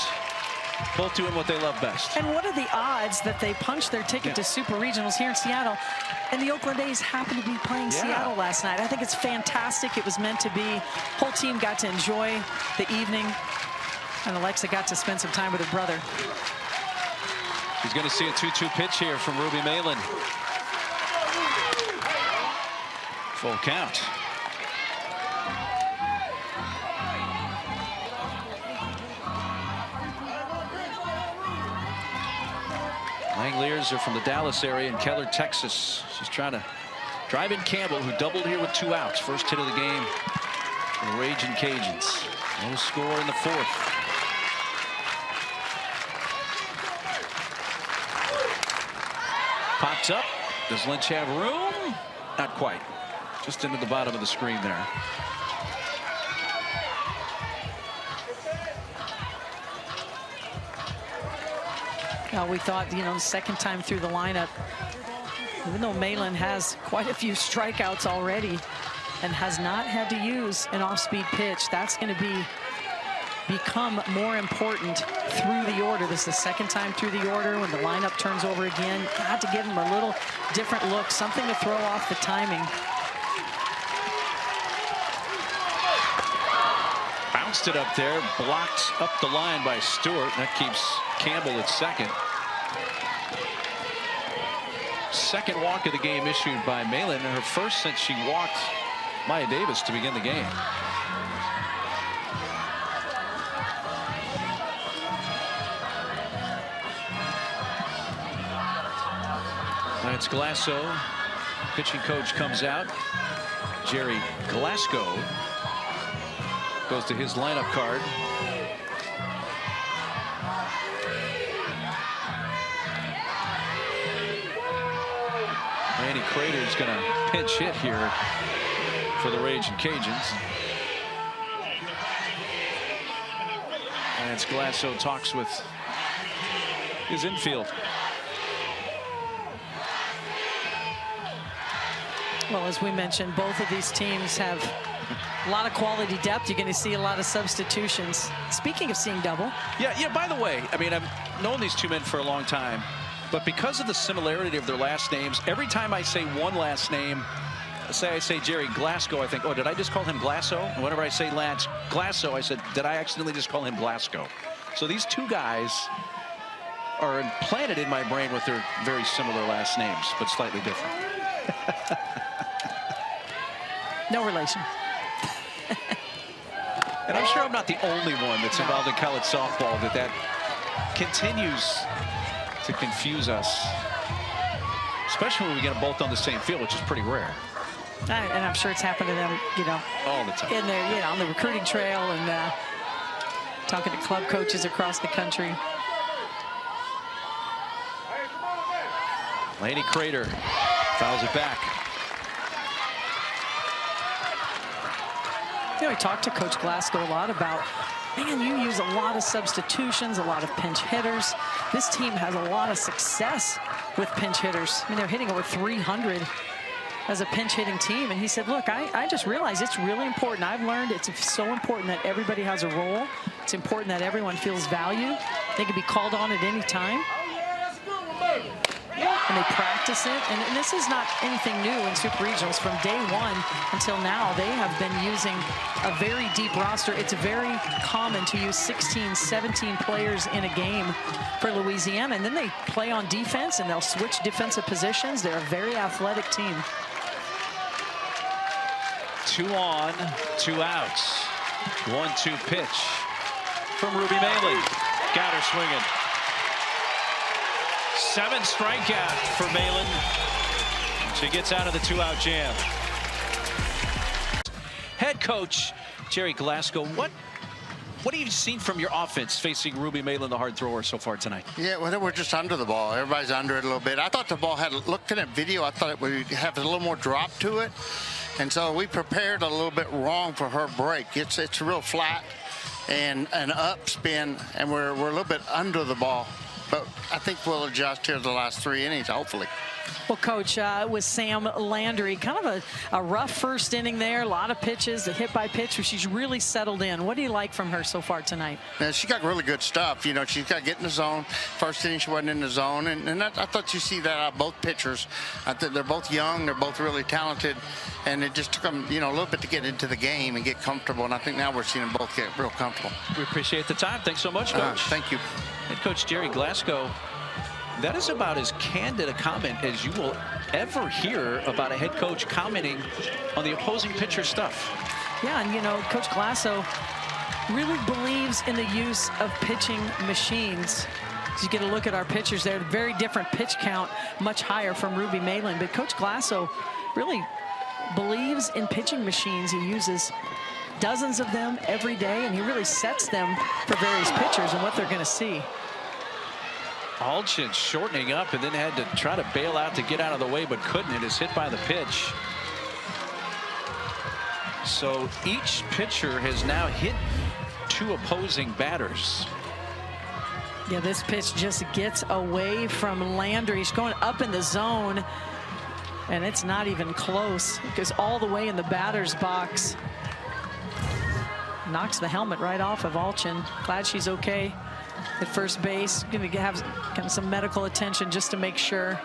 both doing what they love best.
And what are the odds that they punched their ticket to Super Regionals here in Seattle, and the Oakland A's happened to be playing Seattle last night? I think it's fantastic. It was meant to be. Whole team got to enjoy the evening, and Alexa got to spend some time with her brother.
She's going to see a 2-2 pitch here from Ruby Malin. Full count. Langeliers are from the Dallas area in Keller, Texas. She's trying to drive in Campbell, who doubled here with 2 outs. First hit of the game. The Ragin' Cajuns. No score in the 4th. Pops up. Does Lynch have room? Not quite. Just into the bottom of the screen there.
Now we thought, you know, the second time through the lineup, even though Malin has quite a few strikeouts already and has not had to use an off-speed pitch, that's going to become more important through the order. This is the second time through the order when the lineup turns over again. Got to give him a little different look, something to throw off the timing.
Missed it up there. Blocked up the line by Stewart. That keeps Campbell at second. Second walk of the game issued by Malin, and her first since she walked Maya Davis to begin the game. Lance Glasso, pitching coach, comes out. Jerry Glasgow goes to his lineup card. Randy Crater is going to pinch hit here for the Raging Cajuns. Lance Glasso talks with his infield.
Well, as we mentioned, both of these teams have a lot of quality depth. You're going to see a lot of substitutions. Speaking of seeing double.
Yeah, by the way, I mean, I've known these two men for a long time, but because of the similarity of their last names, every time I say one last name, say I say Jerry Glasgow, I think, oh, did I just call him Glasso? And whenever I say Lance Glasso, I said, did I accidentally just call him Glasgow? So these two guys are implanted in my brain with their very similar last names, but slightly different.
No relation.
And I'm sure I'm not the only one that's involved in college softball that continues to confuse us, especially when we get them both on the same field, which is pretty rare.
And I'm sure it's happened to them, you know,
all the time.
In their, you know, on the recruiting trail and talking to club coaches across the country.
Laney Crater fouls it back.
You know, we talked to Coach Glasgow a lot about, man, you use a lot of substitutions, a lot of pinch hitters. This team has a lot of success with pinch hitters. I mean, they're hitting over 300 as a pinch hitting team. And he said, look, I just realized it's really important. I've learned it's so important that everybody has a role. It's important that everyone feels value. They can be called on at any time. And they practice it. And this is not anything new in Super Regionals. From day one until now, they have been using a very deep roster. It's very common to use 16, 17 players in a game for Louisiana. And then they play on defense, and they'll switch defensive positions. They're a very athletic team.
2 on, 2 outs. 1-2 pitch from Ruby Malin. Got her swinging. 7 strikeout for Malin. She gets out of the 2-out jam. Head coach Jerry Glasgow, what have you seen from your offense facing Ruby Malin, the hard thrower, so far tonight?
Yeah, well, we're just under the ball. Everybody's under it a little bit. I thought the ball had, looking at video, I thought it would have a little more drop to it. And so we prepared a little bit wrong for her break. It's real flat and an up spin, and we're a little bit under the ball. But I think we'll adjust here the last 3 innings, hopefully.
Well, Coach, with Sam Landry, kind of a rough first inning there. A lot of pitches, the hit by pitch, but she's really settled in. What do you like from her so far tonight?
Yeah, she got really good stuff. You know, she's got to get in the zone. First inning, she wasn't in the zone. And I thought you see that out of both pitchers. I think they're both young. They're both really talented. And it just took them, you know, a little bit to get into the game and get comfortable. And I think now we're seeing them both get real comfortable.
We appreciate the time. Thanks so much, Coach.
Thank you.
Head coach Jerry Glasgow. That is about as candid a comment as you will ever hear about a head coach commenting on the opposing pitcher stuff.
Yeah, and you know, Coach Glasgow really believes in the use of pitching machines. As you get a look at our pitchers, they're very different pitch count, much higher from Ruby Malin. But Coach Glasgow really believes in pitching machines. He uses dozens of them every day, and he really sets them for various pitchers and what they're going to see.
Alchin shortening up and then had to try to bail out to get out of the way, but couldn't. It is hit by the pitch. So each pitcher has now hit 2 opposing batters.
Yeah, this pitch just gets away from Landry. He's going up in the zone, and it's not even close. It goes all the way in the batter's box. Knocks the helmet right off of Alchin. Glad she's okay at first base. Going to have kind of some medical attention just to make sure.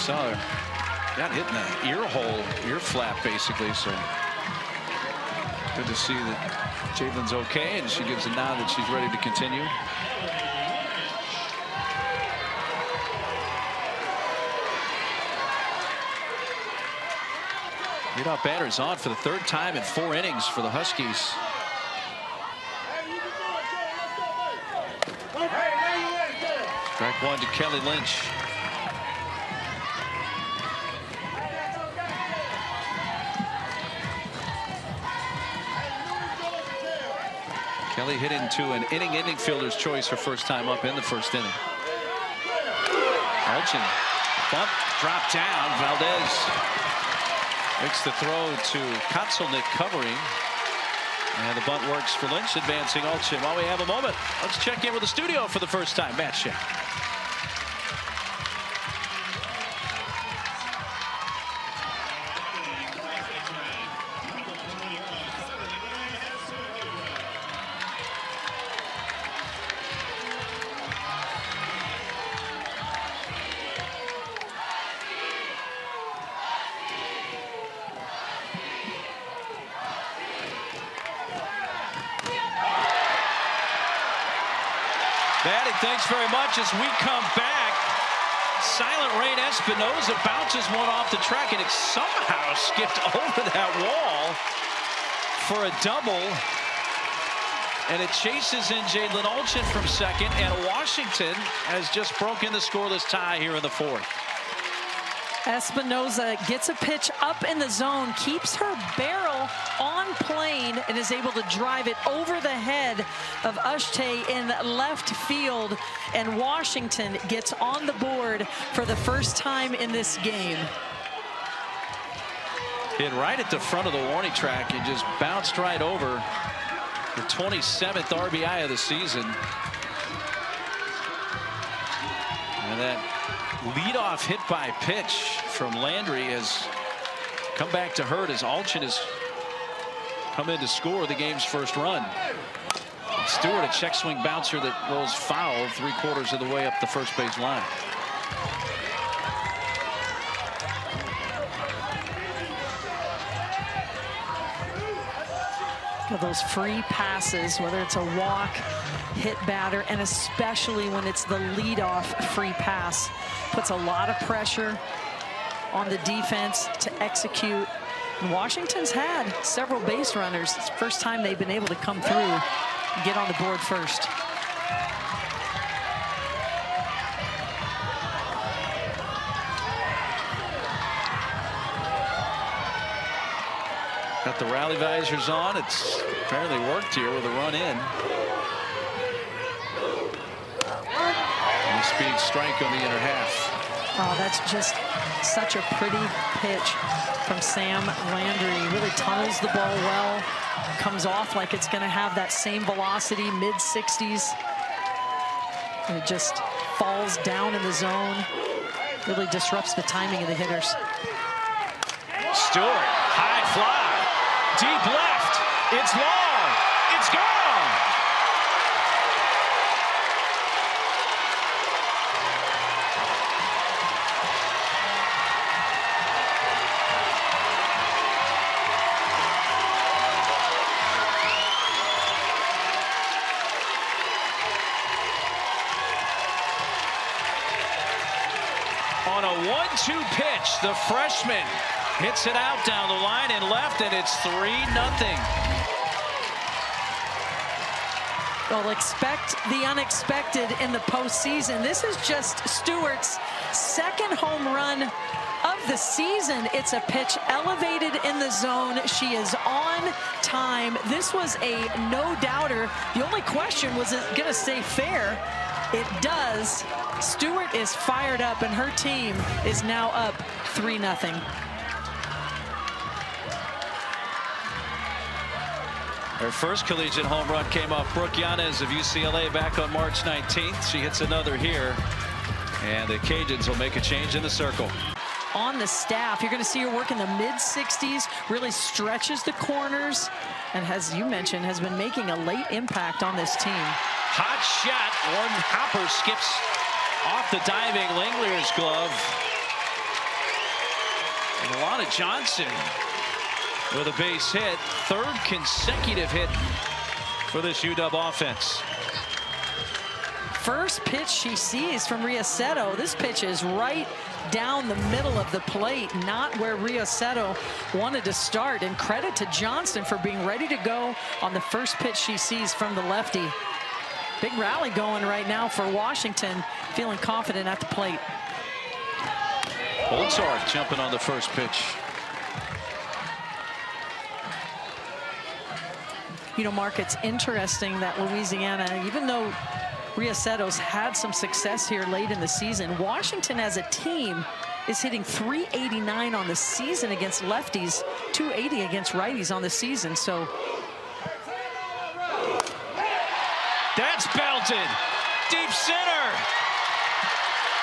saw her. Got hit in the ear hole, ear flap, basically. So good to see that Jadelin's okay, and she gives a nod that she's ready to continue. Leadoff batter's on for the 3rd time in 4 innings for the Huskies. Strike 1 to Kelly Lynch. Kelly hit into an inning fielder's choice her first time up in the 1st inning. Olchen, bump, drop down. Valdez makes the throw to Kotzelnick covering. And the bunt works for Lynch, advancing Olchen. While we have a moment, let's check in with the studio for the first time. Matt Schack. Maddie, thanks very much. As we come back, Silent Rain Espinoza bounces one off the track, and it somehow skipped over that wall for a double. And it chases in Jadelyn Olchen from second, and Washington has just broken the scoreless tie here in the 4th.
Espinoza gets a pitch up in the zone, keeps her barrel on plane, and is able to drive it over the head of Ushte in left field. And Washington gets on the board for the first time in this game.
Hit right at the front of the warning track and just bounced right over. The 27th RBI of the season. And that leadoff hit by pitch from Landry has come back to hurt as Olchen has come in to score the game's first run. Stewart, a check swing bouncer that rolls foul 3/4 of the way up the first base line.
Those free passes, whether it's a walk, hit batter, and especially when it's the leadoff free pass, puts a lot of pressure on the defense to execute. And Washington's had several base runners. It's the first time they've been able to come through and get on the board first.
Got the rally visors on. It's apparently worked here with a run in. And a speed strike on the inner half.
Oh, that's just such a pretty pitch from Sam Landry. Really tunnels the ball well. Comes off like it's going to have that same velocity, mid-60s. And it just falls down in the zone. Really disrupts the timing of the hitters.
Stewart, high fly. Deep left. It's long. It's gone. On a 1-2 pitch, the freshman hits it out down the line and left, and it's 3-0.
Well, expect the unexpected in the postseason. This is just Stewart's second home run of the season. It's a pitch elevated in the zone. She is on time. This was a no-doubter. The only question was, it going to stay fair? It does. Stewart is fired up, and her team is now up 3-0.
Her first collegiate home run came off Brooke Yanez of UCLA back on March 19th. She hits another here, and the Cajuns will make a change in the circle.
On the staff, you're going to see her work in the mid-60s, really stretches the corners, and as you mentioned, has been making a late impact on this team.
Hot shot. One hopper skips off the diving Langlier's glove. And Alana Johnson with a base hit. Third consecutive hit for this UW offense.
First pitch she sees from Riosetto. This pitch is right down the middle of the plate, not where Riosetto wanted to start. And credit to Johnston for being ready to go on the first pitch she sees from the lefty. Big rally going right now for Washington, feeling confident at the plate.
Holtorf jumping on the first pitch.
You know, Mark, it's interesting that Louisiana, even though Riosetto's had some success here late in the season, Washington as a team is hitting .389 on the season against lefties, .280 against righties on the season. So
that's belted deep center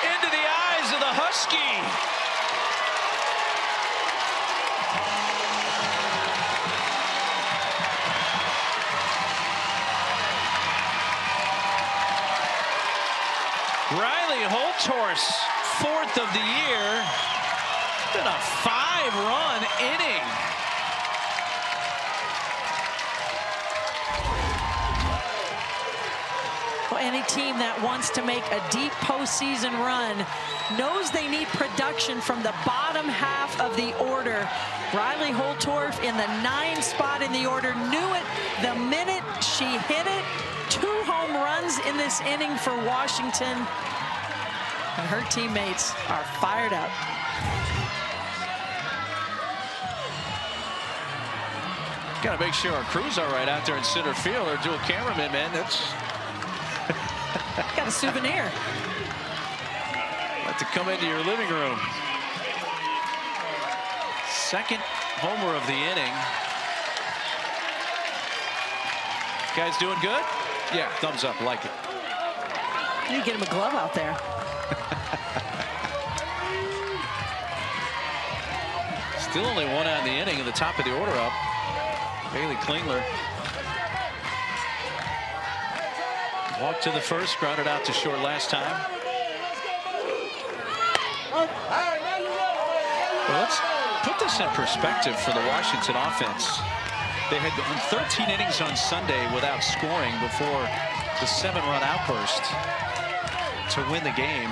into the eyes of the Husky. Riley Holtorf's fourth of the year. It's been a 5-run inning.
Well, any team that wants to make a deep postseason run knows they need production from the bottom half of the order. Riley Holtorf in the 9 spot in the order, knew it the minute she hit it. 2 home runs in this inning for Washington, and her teammates are fired up.
Got to make sure our crew's all right out there in center field. Or dual cameraman, man. That's
got a souvenir.
Like to come into your living room. Second homer of the inning. Guys doing good? Yeah, thumbs up, like it.
You need to get him a glove out there.
Still only 1 out in the inning, and the top of the order up. Bailey Klingler. Walked to the first, grounded out to short last time. Well, let's put this in perspective for the Washington offense. They had gone 13 innings on Sunday without scoring before the 7-run outburst to win the game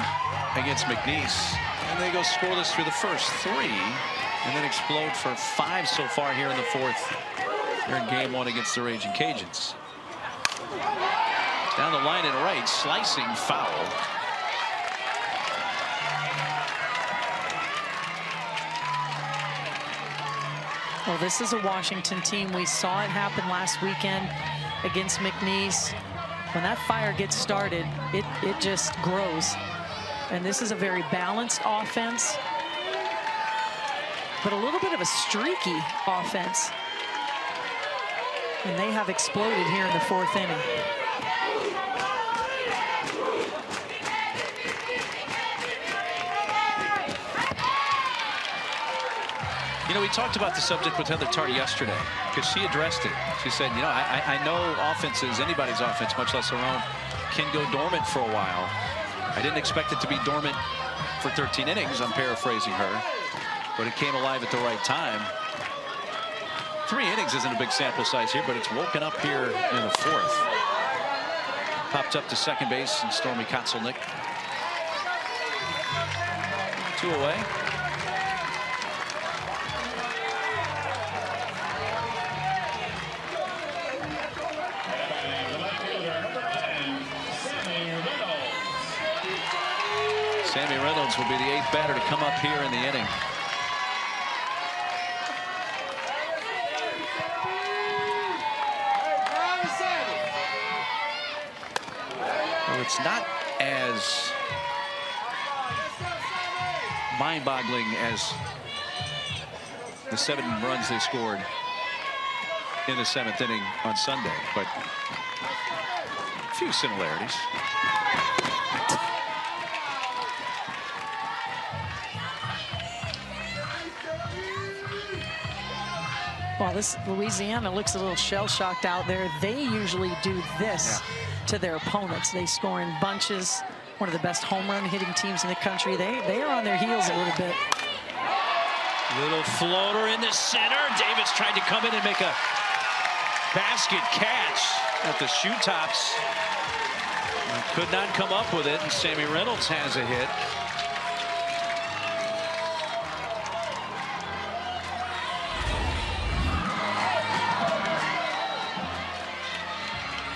against McNeese. And they go scoreless through the first 3 and then explode for 5 so far here in the 4th. They're in game 1 against the Raging Cajuns. Down the line and right, slicing foul.
Well, this is a Washington team. We saw it happen last weekend against McNeese. When that fire gets started, it just grows. And this is a very balanced offense, but a little bit of a streaky offense. And they have exploded here in the 4th inning.
You know, we talked about the subject with Heather Tart yesterday because she addressed it. She said, you know, I know offenses, anybody's offense, much less her own, can go dormant for a while. I didn't expect it to be dormant for 13 innings, I'm paraphrasing her, but it came alive at the right time. 3 innings isn't a big sample size here, but it's woken up here in the 4th. Popped up to second base, and Stormy Kotzelnick. 2 away. Sammy Reynolds will be the 8th batter to come up here in the inning. Well, it's not as mind-boggling as the 7 runs they scored in the 7th inning on Sunday, but a few similarities.
Well, this Louisiana looks a little shell-shocked out there. They usually do this to their opponents. They score in bunches. One of the best home run hitting teams in the country. They are on their heels a little bit.
Little floater in the center. Davis tried to come in and make a basket catch at the shoe tops. Could not come up with it, and Sammy Reynolds has a hit.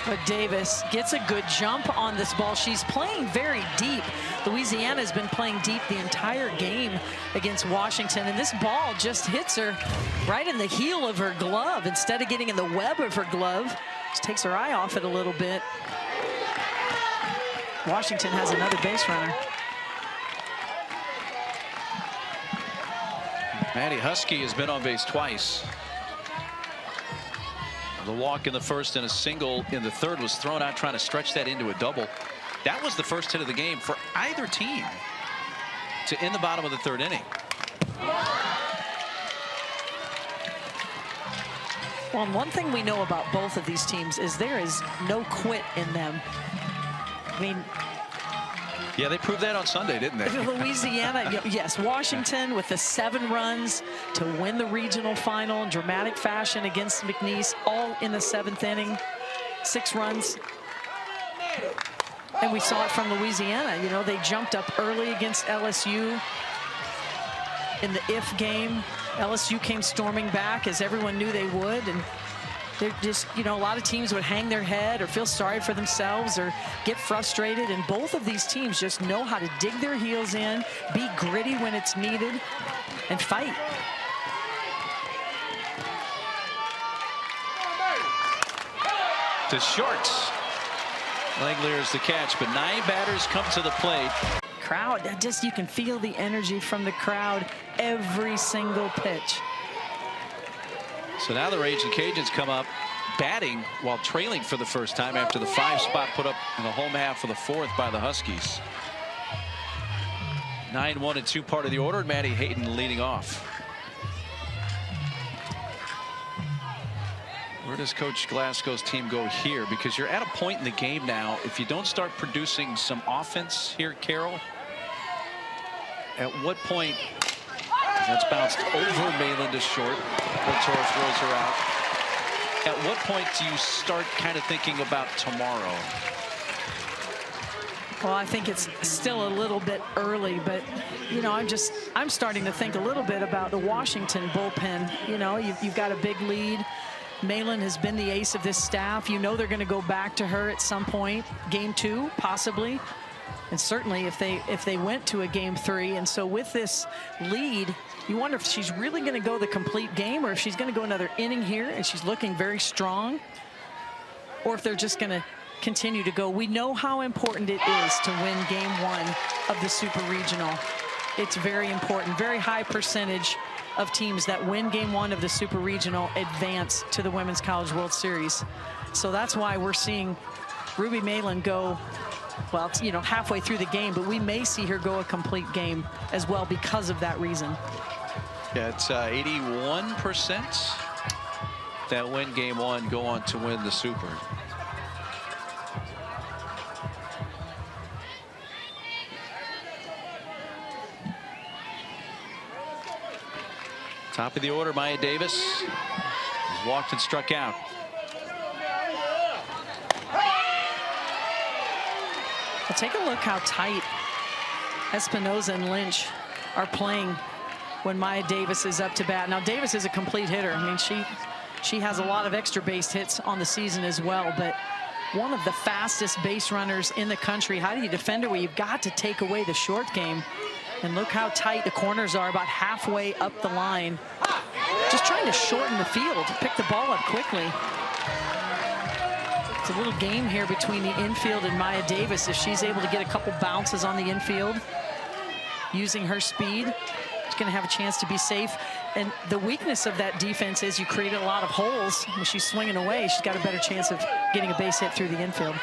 But Davis gets a good jump on this ball. She's playing very deep. Louisiana has been playing deep the entire game against Washington, and this ball just hits her right in the heel of her glove instead of getting in the web of her glove. Just takes her eye off it a little bit. Washington has another base runner.
Maddie Husky has been on base twice. The walk in the first and a single in the third was thrown out trying to stretch that into a double. That was the first hit of the game for either team to end the bottom of the third inning.
Well, and one thing we know about both of these teams is there is no quit in them. I mean,
yeah, they proved that on Sunday, didn't they?
Louisiana, yes, Washington with the 7 runs to win the regional final in dramatic fashion against McNeese, all in the 7th inning, 6 runs. And we saw it from Louisiana. You know, they jumped up early against LSU in the if game. LSU came storming back as everyone knew they would, and they're just, you know, a lot of teams would hang their head or feel sorry for themselves or get frustrated, and both of these teams just know how to dig their heels in, be gritty when it's needed, and fight.
To short. Langlier's the catch, but 9 batters come to the plate.
Crowd, that just, you can feel the energy from the crowd every single pitch.
So now the Raging Cajuns come up batting while trailing for the first time after the 5 spot put up in the home half of the 4th by the Huskies. 9-1 and 2 part of the order, and Maddie Hayden leading off. Where does Coach Glasgow's team go here? Because you're at a point in the game now, if you don't start producing some offense here, Carol, at what point? That's bounced over Malin to short. Portora throws her out. At what point do you start kind of thinking about tomorrow?
Well, I think it's still a little bit early, but, you know, I'm starting to think a little bit about the Washington bullpen. You know, you've got a big lead. Malin has been the ace of this staff. You know they're going to go back to her at some point. Game 2, possibly. And certainly if they went to a game 3. And so with this lead, you wonder if she's really going to go the complete game, or if she's going to go another inning here and she's looking very strong, or if they're just going to continue to go. We know how important it is to win game 1 of the Super Regional. It's very important. Very high percentage of teams that win game 1 of the Super Regional advance to the Women's College World Series. So that's why we're seeing Ruby Malin go, well, you know, halfway through the game, but we may see her go a complete game as well because of that reason.
Yeah, it's 81% that win game 1 go on to win the Super. Top of the order, Maya Davis has walked and struck out.
Well, take a look how tight Espinoza and Lynch are playing when Maya Davis is up to bat. Now, Davis is a complete hitter. I mean, she has a lot of extra base hits on the season as well, but one of the fastest base runners in the country. How do you defend her? Well, you've got to take away the short game. And look how tight the corners are, about halfway up the line. Just trying to shorten the field, pick the ball up quickly. It's a little game here between the infield and Maya Davis. If she's able to get a couple bounces on the infield, using her speed, she's going to have a chance to be safe. And the weakness of that defense is you create a lot of holes. When she's swinging away, she's got a better chance of getting a base hit through the infield.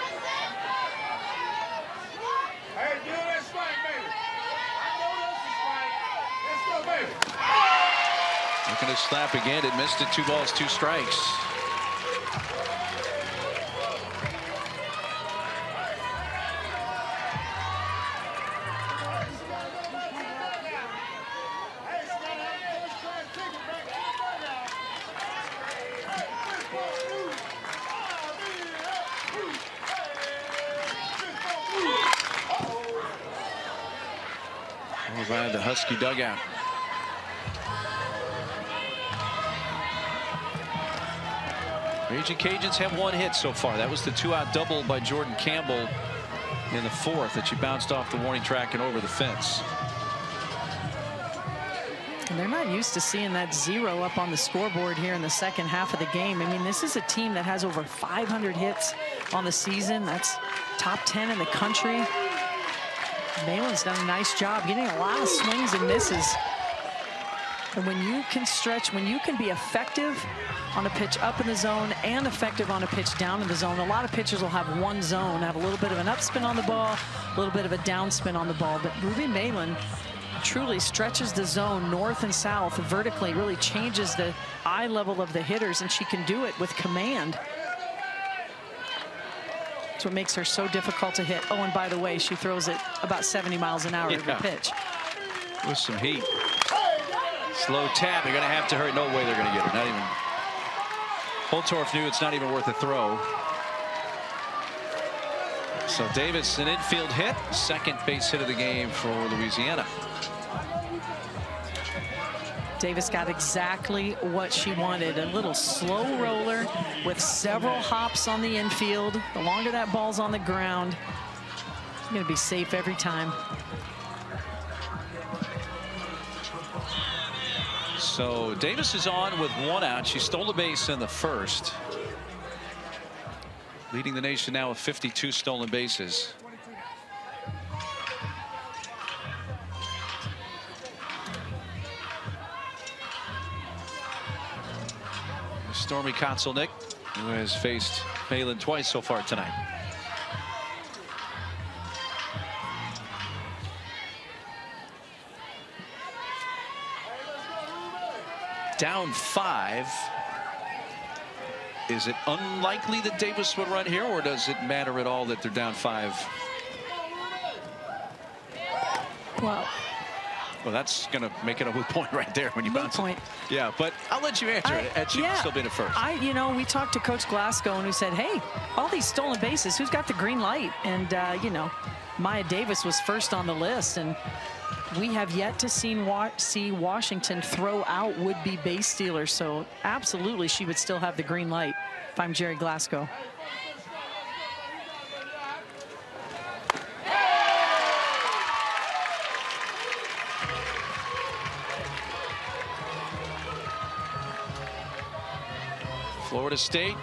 Looking to slap again. It missed it. 2 balls, 2 strikes. Over by the Husky dugout. Raging Cajuns have one hit so far. That was the 2-out double by Jordan Campbell in the 4th that she bounced off the warning track and over the fence.
And they're not used to seeing that 0 up on the scoreboard here in the second half of the game. I mean, this is a team that has over 500 hits on the season. That's top 10 in the country. Malin's done a nice job getting a lot of swings and misses. And when you can stretch, when you can be effective on a pitch up in the zone and effective on a pitch down in the zone, a lot of pitchers will have one zone, have a little bit of an upspin on the ball, a little bit of a downspin on the ball. But Ruby Malin truly stretches the zone north and south vertically, really changes the eye level of the hitters, and she can do it with command. That's what makes her so difficult to hit. Oh, and by the way, she throws it about 70 miles an hour every pitch.
With some heat. Slow tap. They're going to have to hurry. No way they're going to get her. Not even. Holtorf knew it's not even worth a throw. So Davis, an infield hit. Second base hit of the game for Louisiana.
Davis got exactly what she wanted. A little slow roller with several hops on the infield. The longer that ball's on the ground, you're going to be safe every time.
So Davis is on with 1 out. She stole a base in the 1st. Leading the nation now with 52 stolen bases. Stormy Kotzelnick, who has faced Malin twice so far tonight. Down 5. Is it unlikely that Davis would run here, or does it matter at all that they're down 5? Well, that's going to make it a moot point right there when you bounce it. Yeah, but I'll let you answer it. And she can still be in first.
You know, we talked to Coach Glasgow, and we said, hey, all these stolen bases, who's got the green light? And, you know, Maya Davis was first on the list, and we have yet to see Washington throw out would-be base stealers. So absolutely, she would still have the green light if I'm Jerry Glasgow.
Florida State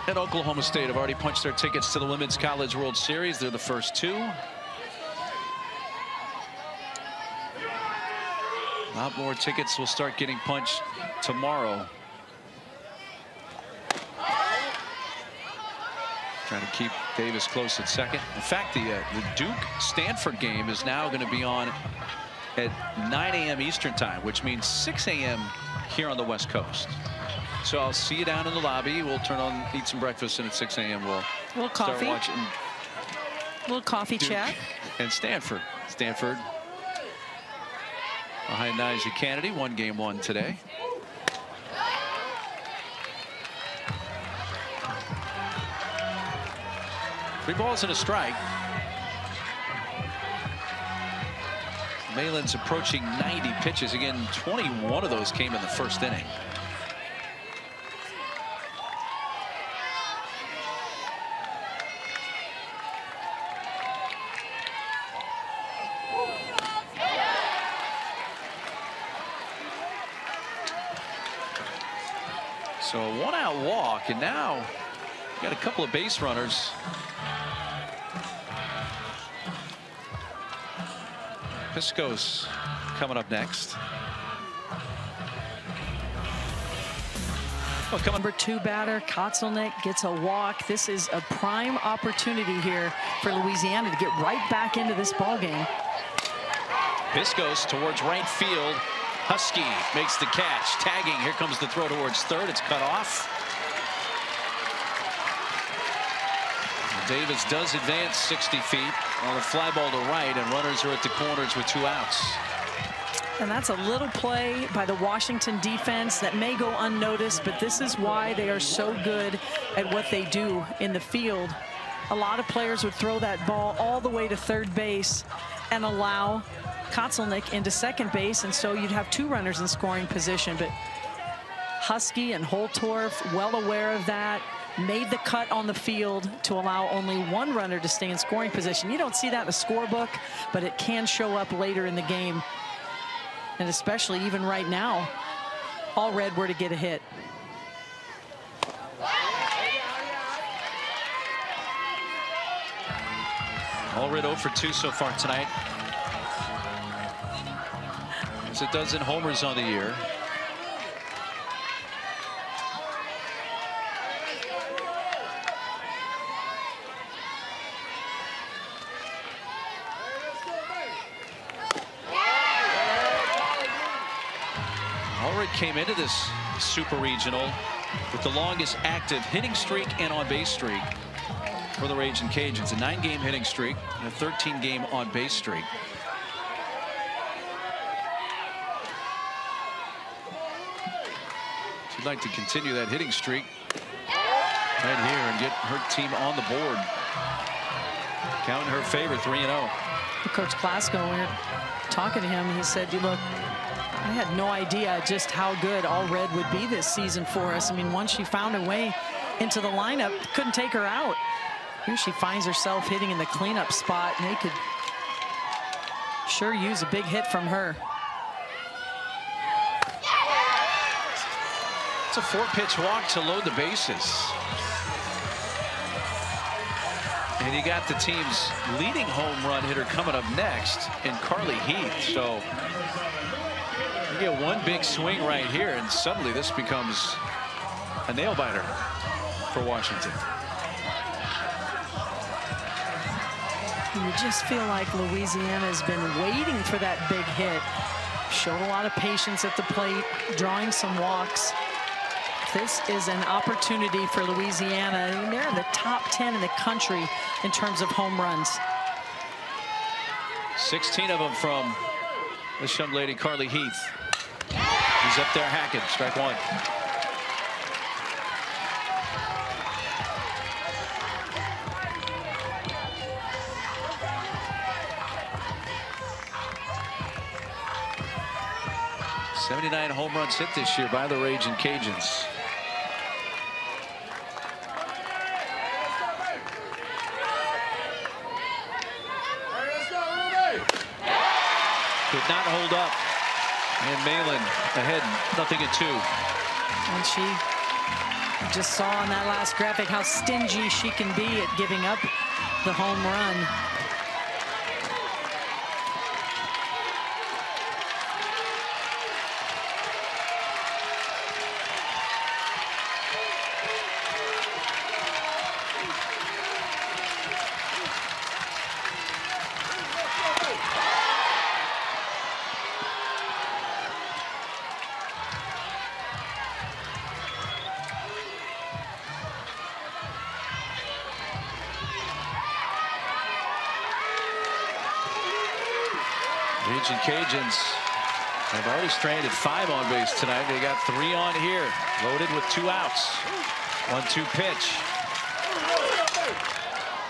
and Oklahoma State have already punched their tickets to the Women's College World Series. They're the first 2. A lot more tickets will start getting punched tomorrow. Trying to keep Davis close at second. In fact, the Duke-Stanford game is now going to be on at 9 a.m. Eastern time, which means 6 a.m. here on the West Coast. So I'll see you down in the lobby. We'll turn on, eat some breakfast, and at 6 a.m. we'll
start
watching.
A little coffee
Duke
chat.
And Stanford behind Nyjah Kennedy. 1-game-1 today. Three balls and a strike. Malin's approaching 90 pitches. Again, 21 of those came in the first inning. So a 1-out walk, and now got a couple of base runners. Pisco's coming up next.
Number 2 batter, Kotzelnick, gets a walk. This is a prime opportunity here for Louisiana to get right back into this ball game.
Pisco's towards right field. Husky makes the catch, tagging. Here comes the throw towards third. It's cut off. Davis does advance 60 feet on a fly ball to right, and runners are at the corners with 2 outs.
And that's a little play by the Washington defense that may go unnoticed, but this is why they are so good at what they do in the field. A lot of players would throw that ball all the way to third base and allow Kotzelnick into second base, and so you'd have 2 runners in scoring position. But Husky and Holtorf, well aware of that, made the cut on the field to allow only 1 runner to stay in scoring position. You don't see that in the scorebook, but it can show up later in the game. And especially even right now, all red were to get a hit.
All red 0 for 2 so far tonight, as it does in homers on the year. Allred came into this super regional with the longest active hitting streak and on-base streak for the Raging Cajuns. A 9-game hitting streak and a 13-game on-base streak. She'd like to continue that hitting streak right here and get her team on the board. Count in her favor, 3-0.
Coach Klasko, we were talking to him, he said, look, I had no idea just how good All Red would be this season for us. I mean, once she found her way into the lineup, couldn't take her out. Here she finds herself hitting in the cleanup spot, and they could sure use a big hit from her.
It's a 4-pitch walk to load the bases. And you got the team's leading home run hitter coming up next in Carly Heath. So you get one big swing right here, and suddenly this becomes a nail-biter for Washington.
You just feel like Louisiana has been waiting for that big hit. Showed a lot of patience at the plate, drawing some walks. This is an opportunity for Louisiana. I mean, they're in the top 10 in the country in terms of home runs.
16 of them from this young lady, Carly Heath. He's up there hacking, strike 1. '79 home runs hit this year by the Raging Cajuns. Did not hold up. And Malin ahead, 0-2.
And she just saw on that last graphic how stingy she can be at giving up the home run.
Raging Cajuns have already stranded 5 on base tonight. They got 3 on here, loaded with 2 outs. 1-2 pitch.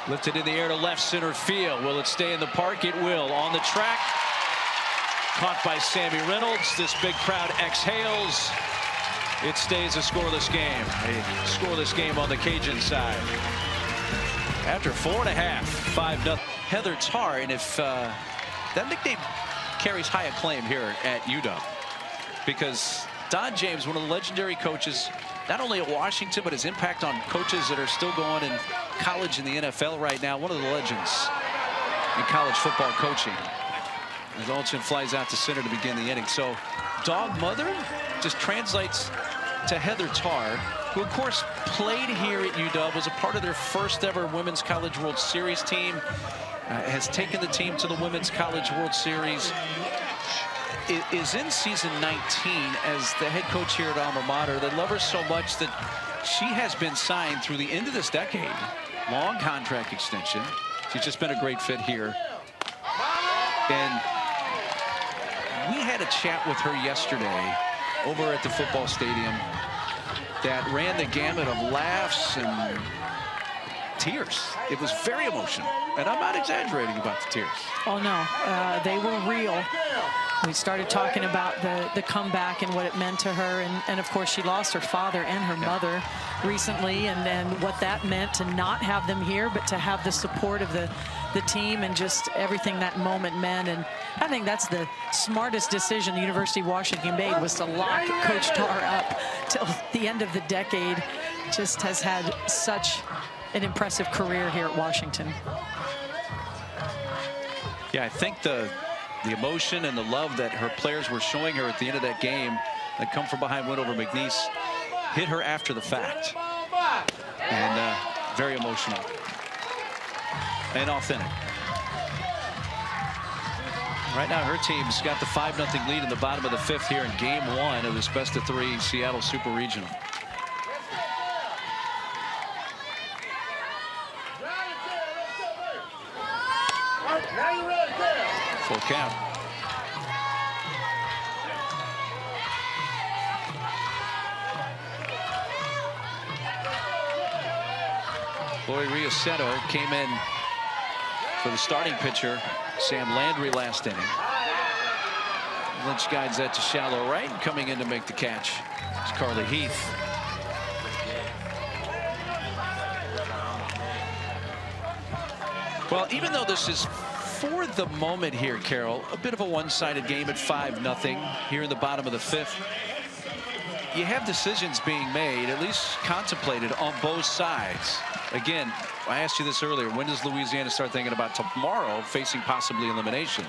Lifted in the air to left center field. Will it stay in the park? It will. On the track. Caught by Sammy Reynolds. This big crowd exhales. It stays a scoreless game. A scoreless game on the Cajun side. After 4.5, 5-0. Heather Tarr, and if that nickname carries high acclaim here at UW, because Don James, one of the legendary coaches, not only at Washington, but his impact on coaches that are still going in college and the NFL right now, one of the legends in college football coaching. As Olsen flies out to center to begin the inning. So dog mother just translates to Heather Tarr, who of course played here at UW, was a part of their first ever Women's College World Series team, has taken the team to the Women's College World Series, is in season 19 as the head coach here at Alma Mater. They love her so much that she has been signed through the end of this decade. Long contract extension. She's just been a great fit here. And we had a chat with her yesterday over at the football stadium that ran the gamut of laughs and tears. It was very emotional, and I'm not exaggerating about the tears.
Oh, no, they were real. We started talking about the comeback and what it meant to her. And of course, she lost her father and her mother recently, and what that meant to not have them here, but to have the support of the team and just everything that moment meant. And I think that's the smartest decision the University of Washington made, was to lock Coach Tarr up till the end of the decade. Just has had such an impressive career here at Washington.
Yeah, I think the emotion and the love that her players were showing her at the end of that game, that come from behind win over McNeese, hit her after the fact. And very emotional and authentic. Right now, her team's got the 5-0 lead in the bottom of the 5th here in game 1 of this best-of-3 Seattle Super Regional. Full count. Lori Riasetto came in for the starting pitcher, Sam Landry, last inning. Lynch guides that to shallow right, and coming in to make the catch is Carly Heath. Well, even though this is, for the moment here, Carol, a bit of a one-sided game at 5-0 here in the bottom of the 5th, you have decisions being made, at least contemplated, on both sides. Again, I asked you this earlier, when does Louisiana start thinking about tomorrow facing possibly elimination?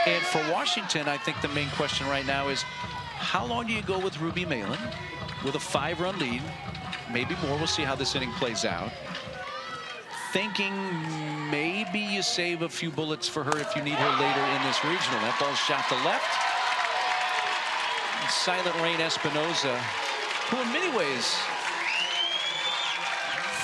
And for Washington, I think the main question right now is, how long do you go with Ruby Malin with a 5-run lead? Maybe more. We'll see how this inning plays out. Thinking maybe you save a few bullets for her if you need her later in this regional. That ball's shot to left. And Silent Rain Espinoza, who in many ways,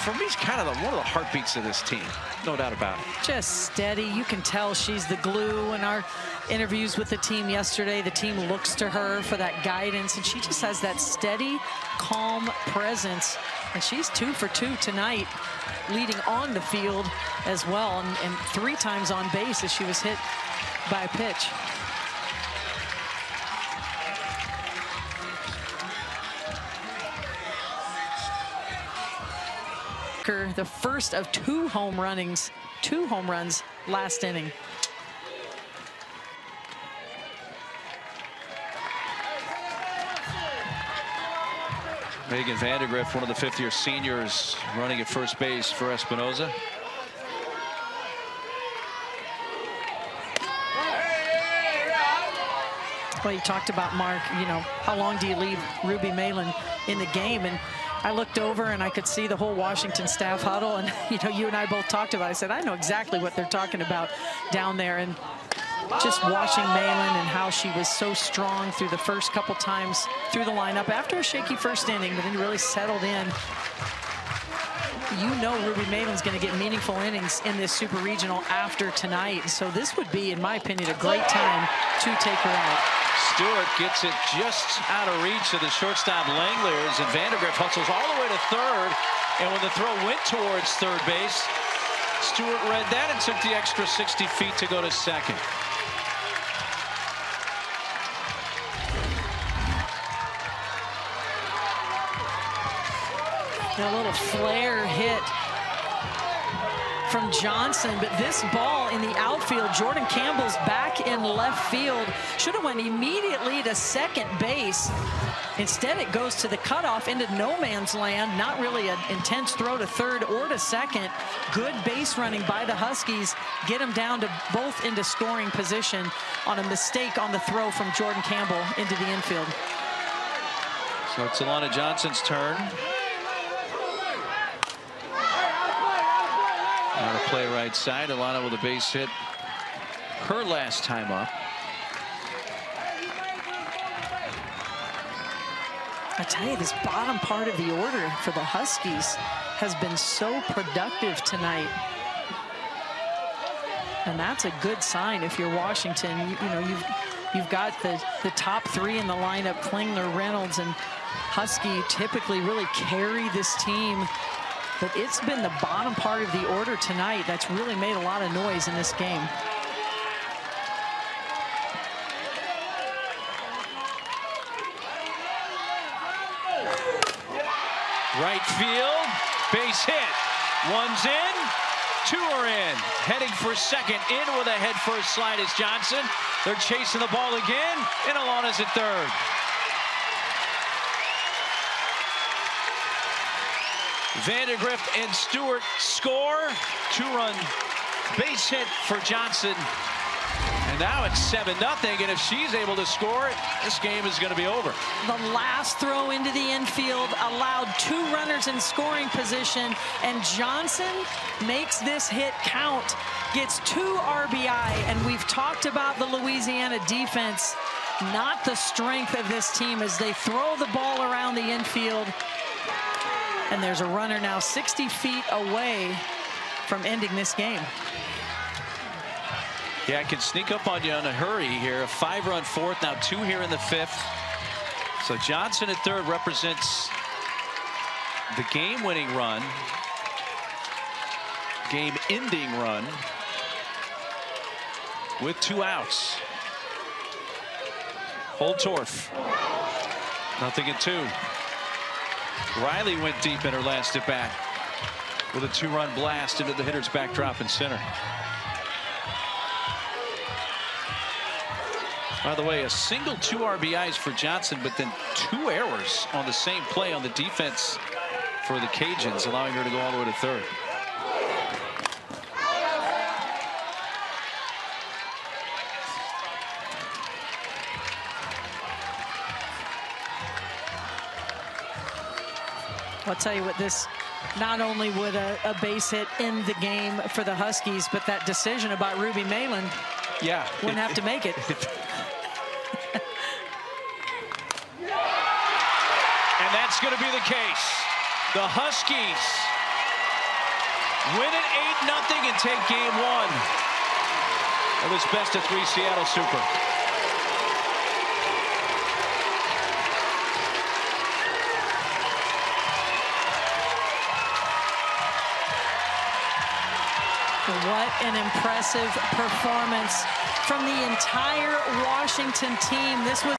for me, is kind of one of the heartbeats of this team. No doubt about it.
Just steady. You can tell she's the glue. In our interviews with the team yesterday, the team looks to her for that guidance, and she just has that steady, calm presence. And she's 2 for 2 tonight, leading on the field as well, and 3 times on base as she was hit by a pitch. The first of 2 home runs last inning.
Megan Vandergrift, one of the 5th-year seniors, running at first base for Espinoza.
Well, you talked about, Mark, you know, how long do you leave Ruby Malin in the game? And I looked over and I could see the whole Washington staff huddle, and you know, you and I both talked about it. I said, I know exactly what they're talking about down there. And just watching Malin and how she was so strong through the first couple times through the lineup after a shaky first inning, but then really settled in. You know Ruby Malin's going to get meaningful innings in this Super Regional after tonight. So this would be, in my opinion, a great time to take her out.
Stewart gets it just out of reach of the shortstop Langeliers, and Vandergrift hustles all the way to third. And when the throw went towards third base, Stewart read that and took the extra 60 feet to go to second.
A little flare hit from Johnson, but this ball in the outfield, Jordan Campbell's back in left field, should have went immediately to second base. Instead, it goes to the cutoff into no man's land. Not really an intense throw to third or to second. Good base running by the Huskies. Get them down to both into scoring position on a mistake on the throw from Jordan Campbell into the infield.
So it's Alana Johnson's turn. Now to play right side. Alana with a base hit her last time up.
I tell you, this bottom part of the order for the Huskies has been so productive tonight. And that's a good sign if you're Washington. You know, you've got the top 3 in the lineup, Klingler, Reynolds, and Husky typically really carry this team But it's been the bottom part of the order tonight that's really made a lot of noise in this game.
Right field, base hit. One's in, two are in. Heading for second, in with a head first slide is Johnson. They're chasing the ball again, and Alon is at third. Vandergrift and Stewart score. Two-run base hit for Johnson. And now it's 7-0, and if she's able to score, this game is going to be over.
The last throw into the infield allowed 2 runners in scoring position, and Johnson makes this hit count, gets 2 RBI, and we've talked about the Louisiana defense, not the strength of this team as they throw the ball around the infield. And there's a runner now 60 feet away from ending this game.
Yeah, it can sneak up on you in a hurry here. A 5-run fourth, now 2 here in the 5th. So Johnson at third represents the game-winning run, game-ending run with 2 outs. Holtorf, 0-2. Riley went deep in her last at bat with a 2-run blast into the hitter's backdrop in center. By the way, a single 2 RBIs for Johnson, but then 2 errors on the same play on the defense for the Cajuns, allowing her to go all the way to third.
I'll tell you what, this not only would a base hit end the game for the Huskies, but that decision about Ruby Malin,
yeah,
wouldn't have to make it.
And that's going to be the case. The Huskies win it 8-0 and take game 1 of this best-of-3 Seattle Super.
What an impressive performance from the entire Washington team. This was